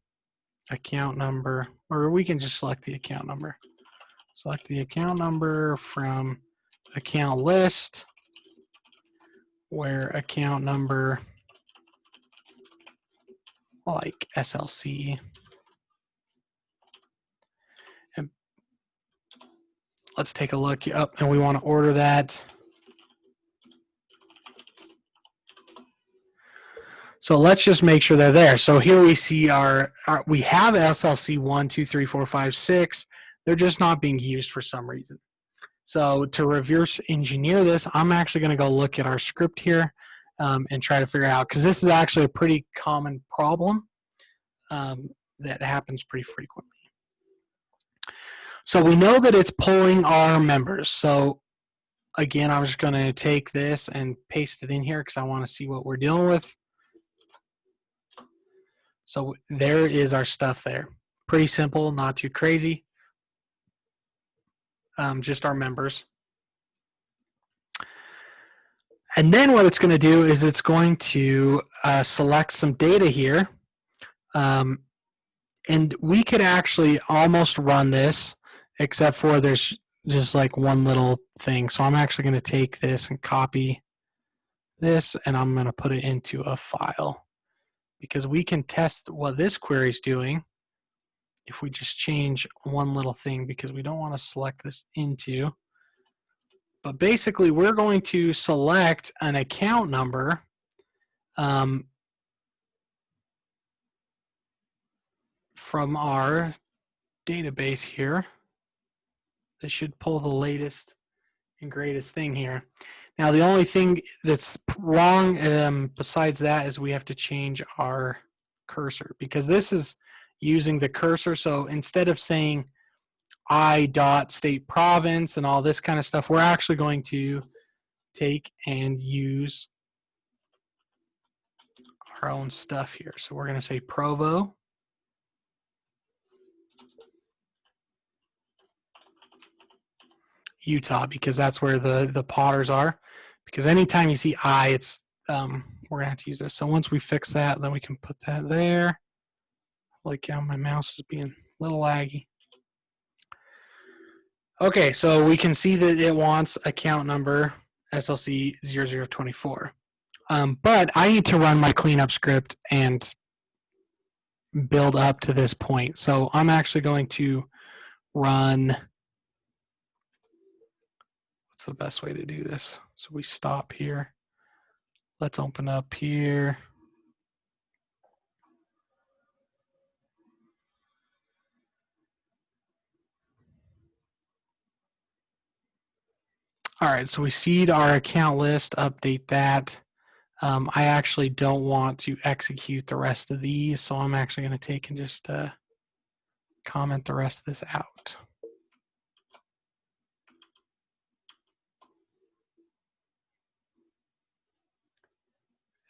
account number, or we can just select the account number. Select the account number from account list, where account number like SLC. And let's take a look up, and we want to order that. So let's just make sure they're there. So here we see we have SLC 1, 2, 3, 4, 5, 6. They're just not being used for some reason. So to reverse engineer this, I'm actually going to go look at our script here and try to figure out, because this is actually a pretty common problem that happens pretty frequently. So we know that it's pulling our members. So again, I'm just going to take this and paste it in here because I want to see what we're dealing with. So there is our stuff there. Pretty simple, not too crazy. Just our members. And then what it's going to do is it's going to select some data here. And we could actually almost run this, except for there's just like one little thing. So I'm actually going to take this and copy this, and I'm going to put it into a file. Because we can test what this query is doing if we just change one little thing, because we don't want to select this into. But basically, we're going to select an account number from our database here. This should pull the latest and greatest thing here. Now, the only thing that's wrong besides that is we have to change our cursor, because this is using the cursor. So instead of saying I.state province and all this kind of stuff, we're actually going to take and use our own stuff here. So we're going to say Provo. Utah, because that's where the potters are. Because anytime you see I, it's we're gonna have to use this. So once we fix that, then we can put that there. Like how my mouse is being a little laggy. Okay, so we can see that it wants account number SLC 0024. But I need to run my cleanup script and build up to this point. So I'm actually going to run. What's the best way to do this? So we stop here. Let's open up here. All right, so we seed our account list, update that. I actually don't want to execute the rest of these, so I'm actually going to take and just comment the rest of this out.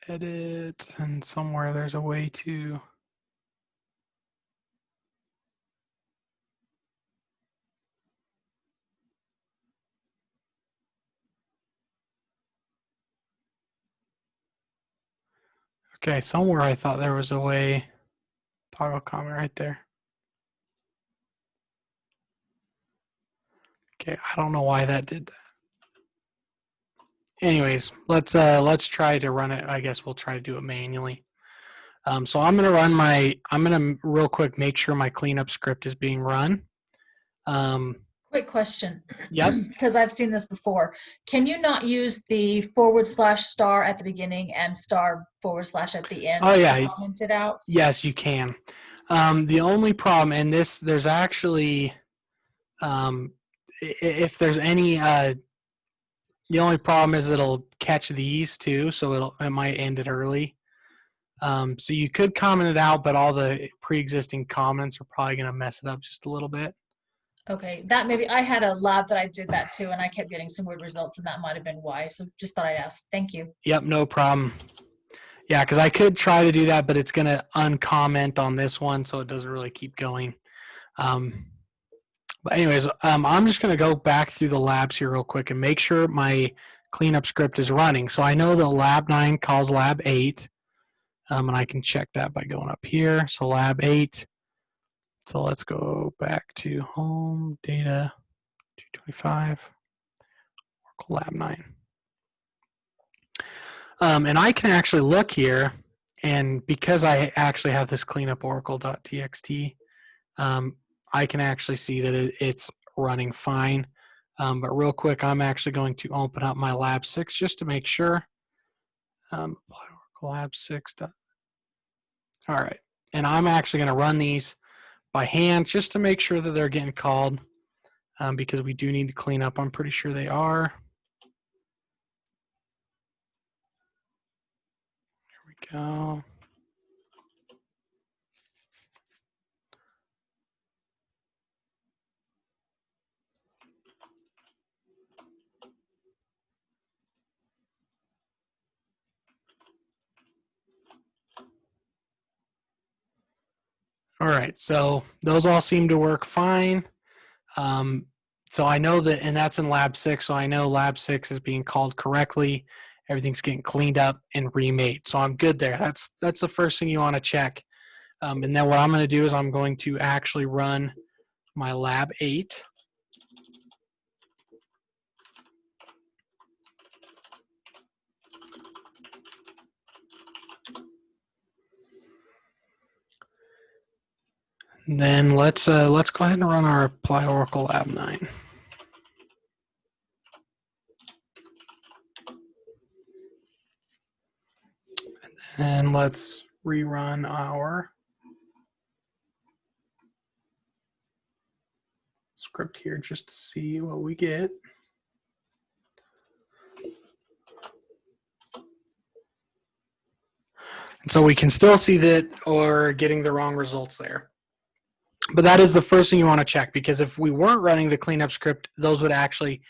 Edit, and somewhere there's a way to. Okay, somewhere I thought there was a way. Toggle comment right there. Okay, I don't know why that did that. Anyways, let's try to run it. I guess we'll try to do it manually. So I'm gonna run I'm gonna real quick make sure my cleanup script is being run.
Quick question.
Yep.
Because I've seen this before. Can you not use the ** at the beginning and */ at the end?
Oh yeah.
To comment it out?
Yes, you can. The only problem, and there's actually, if there's any, the only problem is it'll catch these too, so it might end it early. So you could comment it out, but all the pre-existing comments are probably going to mess it up just a little bit.
Okay, that maybe I had a lab that I did that too, and I kept getting some weird results, and that might have been why. So just thought I'd ask. Thank you.
Yep, no problem. Yeah, because I could try to do that, but it's going to uncomment on this one, so it doesn't really keep going. But But anyways, I'm just going to go back through the labs here real quick and make sure my cleanup script is running. So I know that lab 9 calls lab 8, and I can check that by going up here. So lab 8. So let's go back to home data 225 Oracle lab 9. And I can actually look here, and because I actually have this cleanup oracle.txt, I can actually see that it's running fine. But real quick, I'm actually going to open up my lab 6 just to make sure. Oracle lab 6. All right, and I'm actually going to run these by hand just to make sure that they're getting called, because we do need to clean up. I'm pretty sure they are. Here we go. All right, so those all seem to work fine. So I know that, and that's in lab 6, so I know lab 6 is being called correctly. Everything's getting cleaned up and remade. So I'm good there. That's the first thing you want to check. And then what I'm going to do is I'm going to actually run my lab 8. And then let's go ahead and run our apply Oracle lab 9. And let's rerun our script here just to see what we get. And so we can still see that we're getting the wrong results there. But that is the first thing you want to check, because if we weren't running the cleanup script, those would actually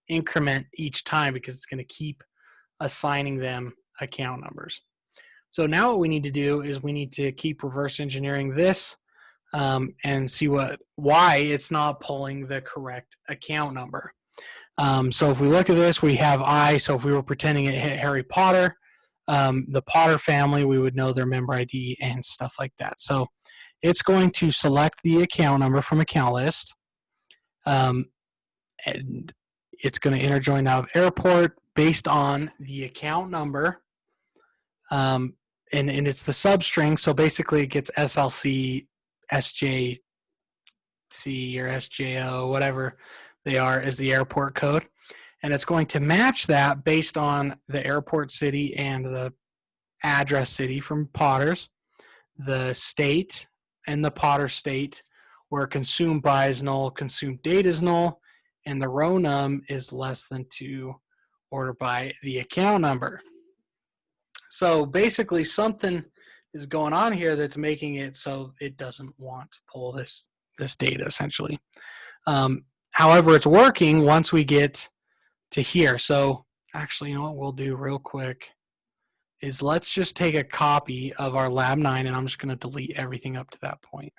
increment each time because it's going to keep assigning them account numbers. So now what we need to do is we need to keep reverse engineering this and see why it's not pulling the correct account number. So if we look at this, we have I. So if we were pretending it hit Harry Potter, the Potter family, we would know their member ID and stuff like that. So it's going to select the account number from account list, and it's going to interjoin out of airport based on the account number, and it's the substring. So basically, it gets SLC, SJC, or SJO, whatever they are, as the airport code, and it's going to match that based on the airport city and the address city from Potter's, the state and the Potter state, where consumed by is null, consumed date is null, and the row num is less than 2 ordered by the account number. So basically something is going on here that's making it so it doesn't want to pull this data essentially. However, it's working once we get to here. So actually, you know what we'll do real quick is let's just take a copy of our lab 9, and I'm just going to delete everything up to that point.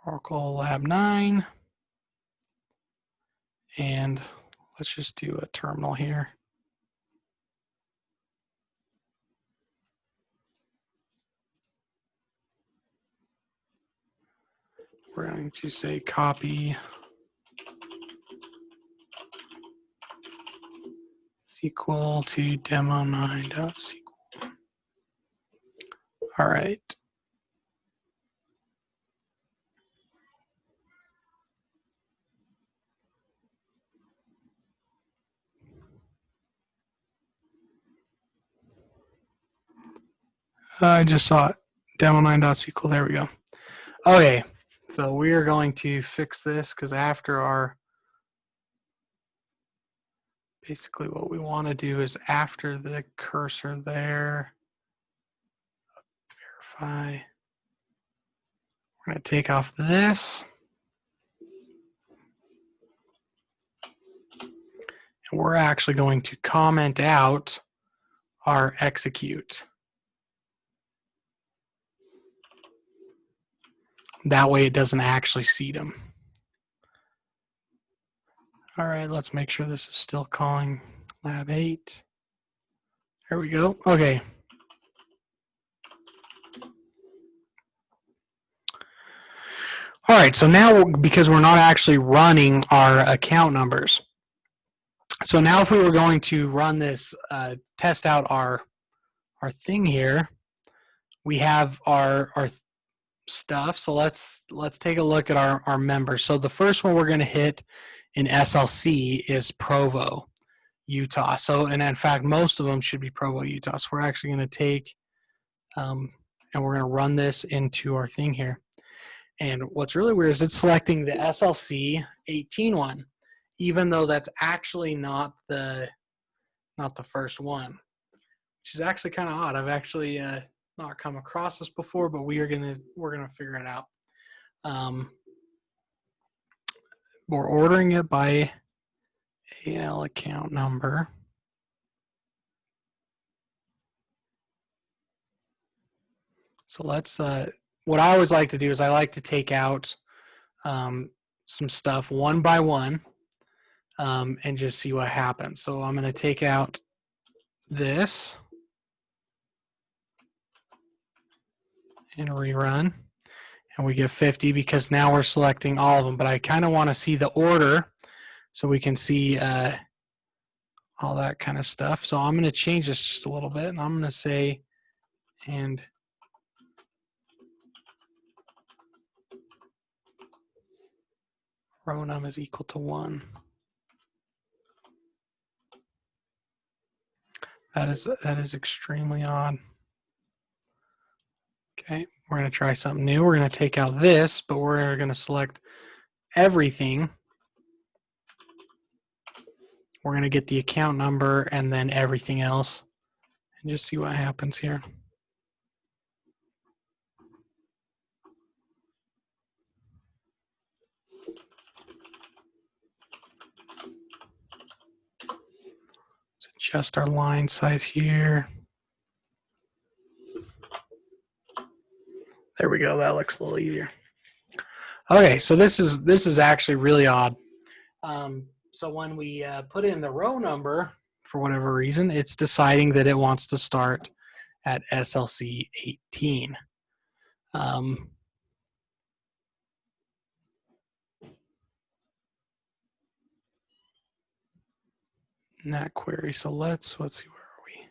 Oracle lab 9, and let's just do a terminal here. We're going to say copy equal to demo9.sql. All right. I just saw it. Demo9.sql. There we go. Okay. So we are going to fix this because after our, basically what we want to do is after the cursor there, verify. We're going to take off this. And we're actually going to comment out our execute. That way it doesn't actually seed them. All right, let's make sure this is still calling lab 8. There we go. Okay. All right, so now because we're not actually running our account numbers, so now if we were going to run this, test out our thing here, we have our stuff. So let's take a look at our members. So the first one we're going to hit in SLC is Provo, Utah. So, and in fact, most of them should be Provo, Utah. So we're actually going to take and we're going to run this into our thing here. And what's really weird is it's selecting the SLC 18 one, even though that's actually not the first one, which is actually kind of odd. I've actually not come across this before, but we're gonna figure it out. We're ordering it by AL account number. So let's. What I always like to do is I like to take out some stuff one by one and just see what happens. So I'm going to take out this and rerun, and we get 50 because now we're selecting all of them. But I kind of want to see the order so we can see all that kind of stuff. So I'm going to change this just a little bit, and I'm going to say, and row num is equal to 1. That is extremely odd. Okay, we're going to try something new. We're going to take out this, but we're going to select everything. We're going to get the account number and then everything else and just see what happens here. Let's adjust our line size here. There we go. That looks a little easier. Okay, so this is actually really odd. So when we put in the row number, for whatever reason, it's deciding that it wants to start at SLC 18. In that query. So let's see, where are we?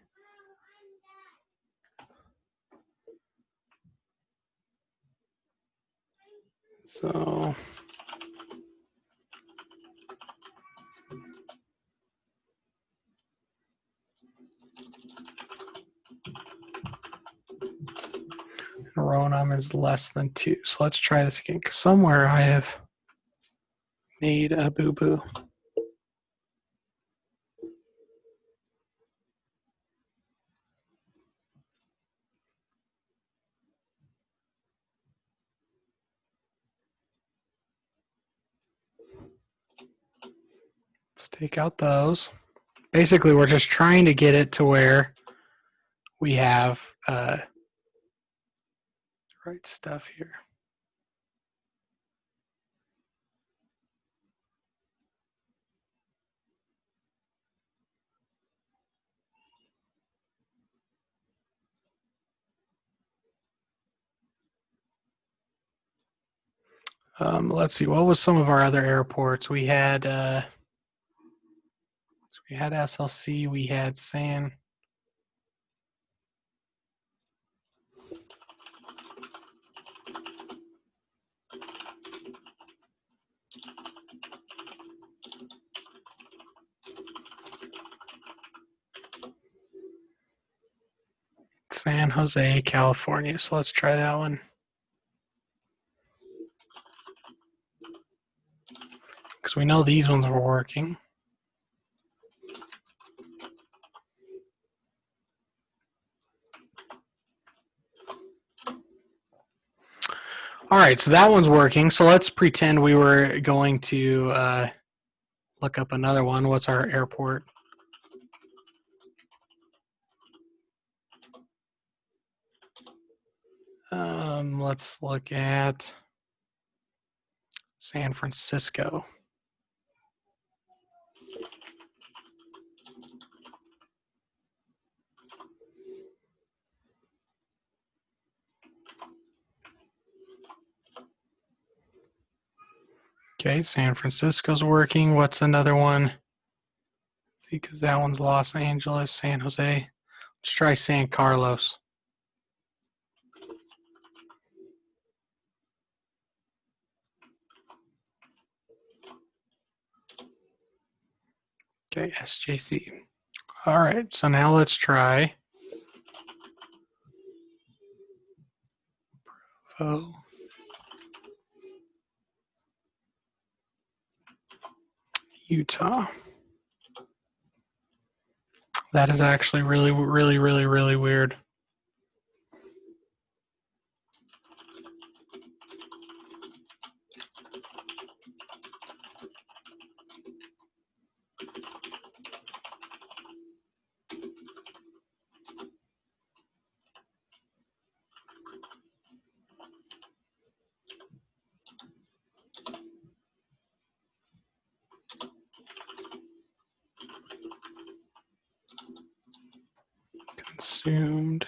So row num is less than 2. So let's try this again, because somewhere I have made a boo-boo. Let's take out those. Basically, we're just trying to get it to where we have the right stuff here. Let's see, what was some of our other airports? We had SLC, we had San Jose, California. So let's try that one. Because we know these ones were working. All right, so that one's working. So let's pretend we were going to look up another one. What's our airport? Let's look at San Francisco. Okay, San Francisco's working. What's another one? Let's see, because that one's Los Angeles, San Jose. Let's try San Carlos. Okay, SJC. All right, so now let's try Provo. Utah. That is actually really weird. Consumed.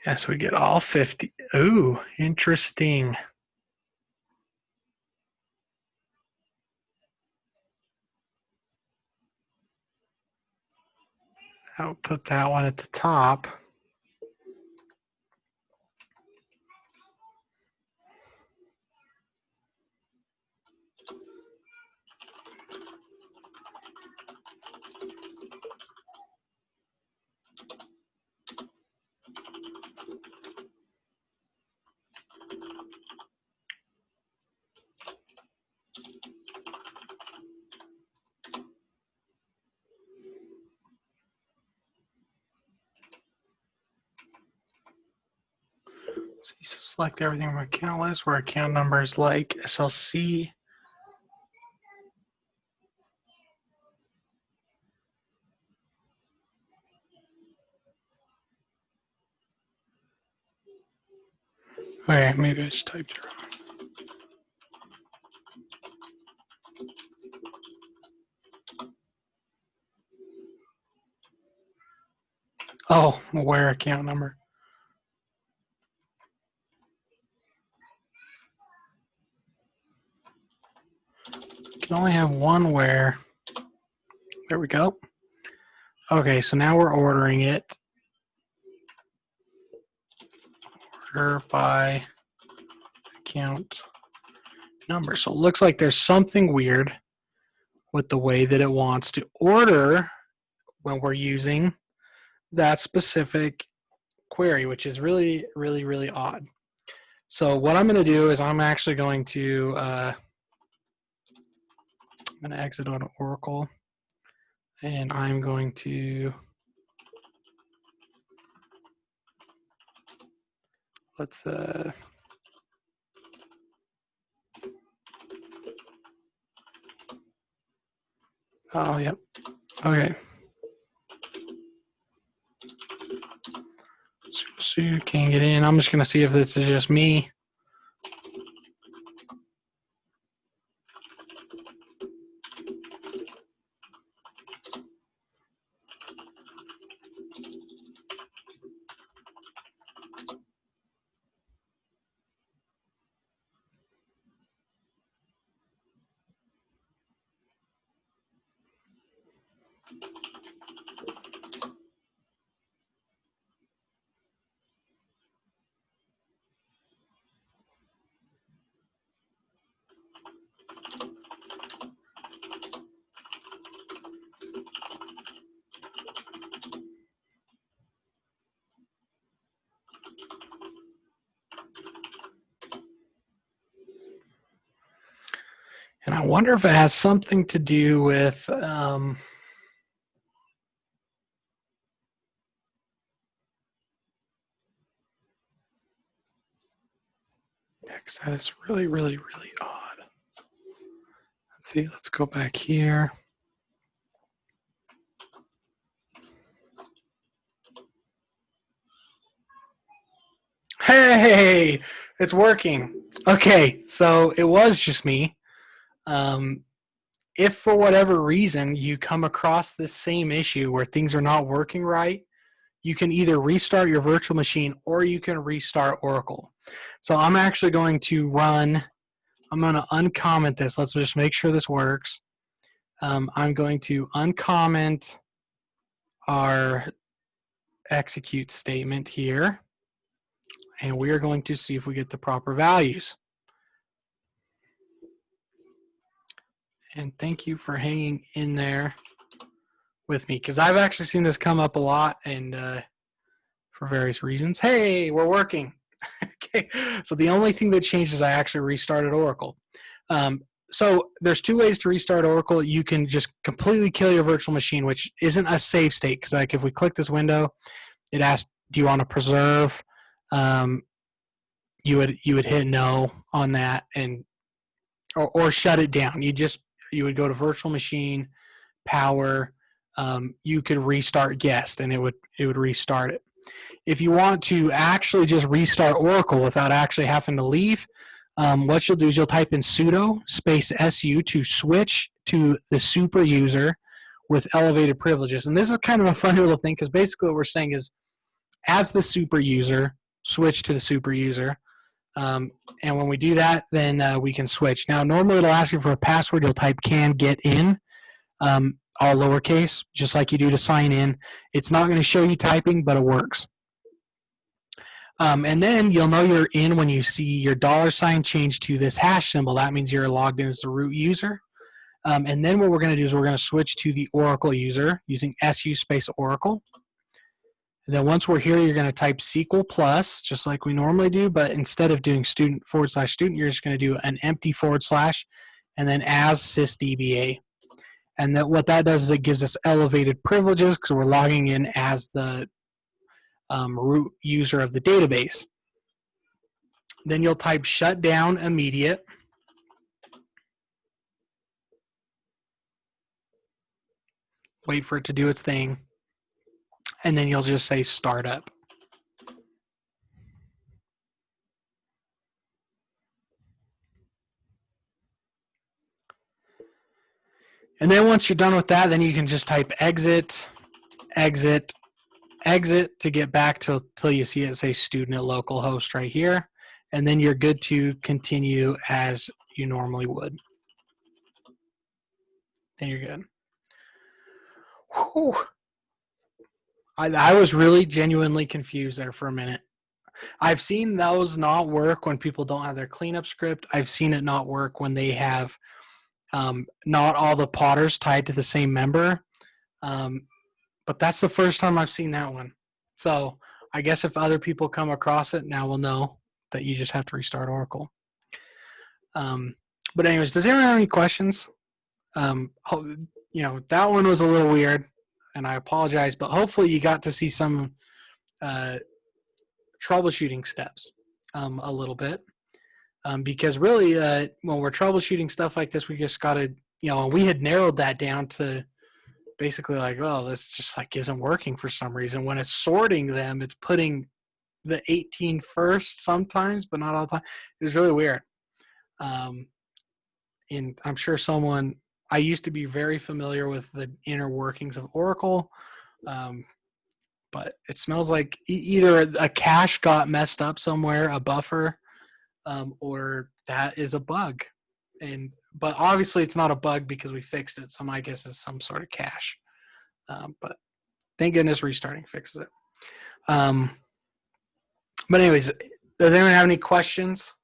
Yes, we get all 50. Ooh, interesting. I'll put that one at the top. So you select everything from account list where account numbers like SLC. Okay, maybe I just typed it wrong. Oh, where account number. You can only have one where. There we go. Okay, so now we're ordering it. Order by account number. So it looks like there's something weird with the way that it wants to order when we're using that specific query, which is really odd. So what I'm going to do is I'm actually going to I'm going to exit out of Oracle, and I'm going to let's oh yep, okay. So you can't get in. I'm just going to see if this is just me. And I wonder if it has something to do with because that is really odd. Let's see, let's go back here. Hey, it's working. Okay, so it was just me. If for whatever reason you come across this same issue where things are not working right, you can either restart your virtual machine or you can restart Oracle. So I'm actually going to uncomment this. Let's just make sure this works. I'm going to uncomment our execute statement here, and we are going to see if we get the proper values. And thank you for hanging in there with me, because I've actually seen this come up a lot, and for various reasons. Hey, we're working. Okay, so the only thing that changed is I actually restarted Oracle. So there's two ways to restart Oracle. You can just completely kill your virtual machine, which isn't a save state, because like if we click this window, it asks, do you want to preserve? You would hit no on that, and or shut it down. You would go to virtual machine, power. You could restart guest, and it would restart it. If you want to actually just restart Oracle without actually having to leave, what you'll do is you'll type in sudo space su to switch to the super user with elevated privileges. And this is kind of a funny little thing, because basically what we're saying is, as the super user, switch to the super user. And when we do that, then we can switch. Now, normally it'll ask you for a password. You'll type can get in, all lowercase, just like you do to sign in. It's not going to show you typing, but it works. And then you'll know you're in when you see your $sign change to this hash symbol. That means you're logged in as the root user. And then what we're going to do is we're going to switch to the Oracle user using su space Oracle. And then once we're here, you're going to type SQL plus, just like we normally do, but instead of doing student/student, you're just going to do an empty / and then as sysdba. And what that does is it gives us elevated privileges because we're logging in as the root user of the database. Then you'll type shutdown immediate. Wait for it to do its thing. And then you'll just say startup. And then once you're done with that, then you can just type exit, exit, exit to get back till you see it say student at localhost right here. And then you're good to continue as you normally would. Then you're good. Whew. I was really genuinely confused there for a minute. I've seen those not work when people don't have their cleanup script. I've seen it not work when they have not all the potters tied to the same member. But that's the first time I've seen that one. So I guess if other people come across it, now we'll know that you just have to restart Oracle. But anyways, does anyone have any questions? That one was a little weird, and I apologize, but hopefully you got to see some troubleshooting steps a little bit. Because really, when we're troubleshooting stuff like this, we just got to, we had narrowed that down to basically like, oh, this just like isn't working for some reason. When it's sorting them, it's putting the 18 first sometimes, but not all the time. It was really weird. And I'm sure I used to be very familiar with the inner workings of Oracle, but it smells like either a cache got messed up somewhere, a buffer, or that is a bug. But obviously it's not a bug because we fixed it, so my guess is some sort of cache. But thank goodness restarting fixes it. But anyways, does anyone have any questions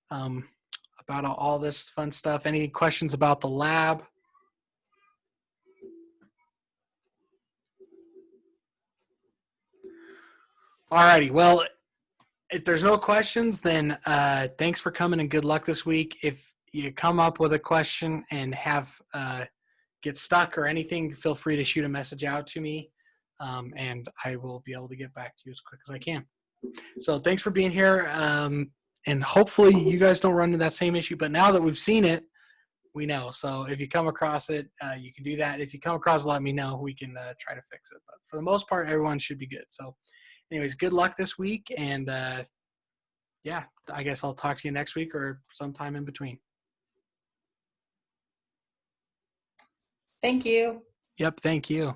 about all this fun stuff? Any questions about the lab? Alrighty, well, if there's no questions, then thanks for coming and good luck this week. If you come up with a question and get stuck or anything, feel free to shoot a message out to me, and I will be able to get back to you as quick as I can. So thanks for being here, and hopefully you guys don't run into that same issue, but now that we've seen it, we know. So if you come across it, you can do that. If you come across it, let me know. We can try to fix it. But for the most part, everyone should be good. So anyways, good luck this week, and yeah, I guess I'll talk to you next week or sometime in between.
Thank you.
Yep. Thank you.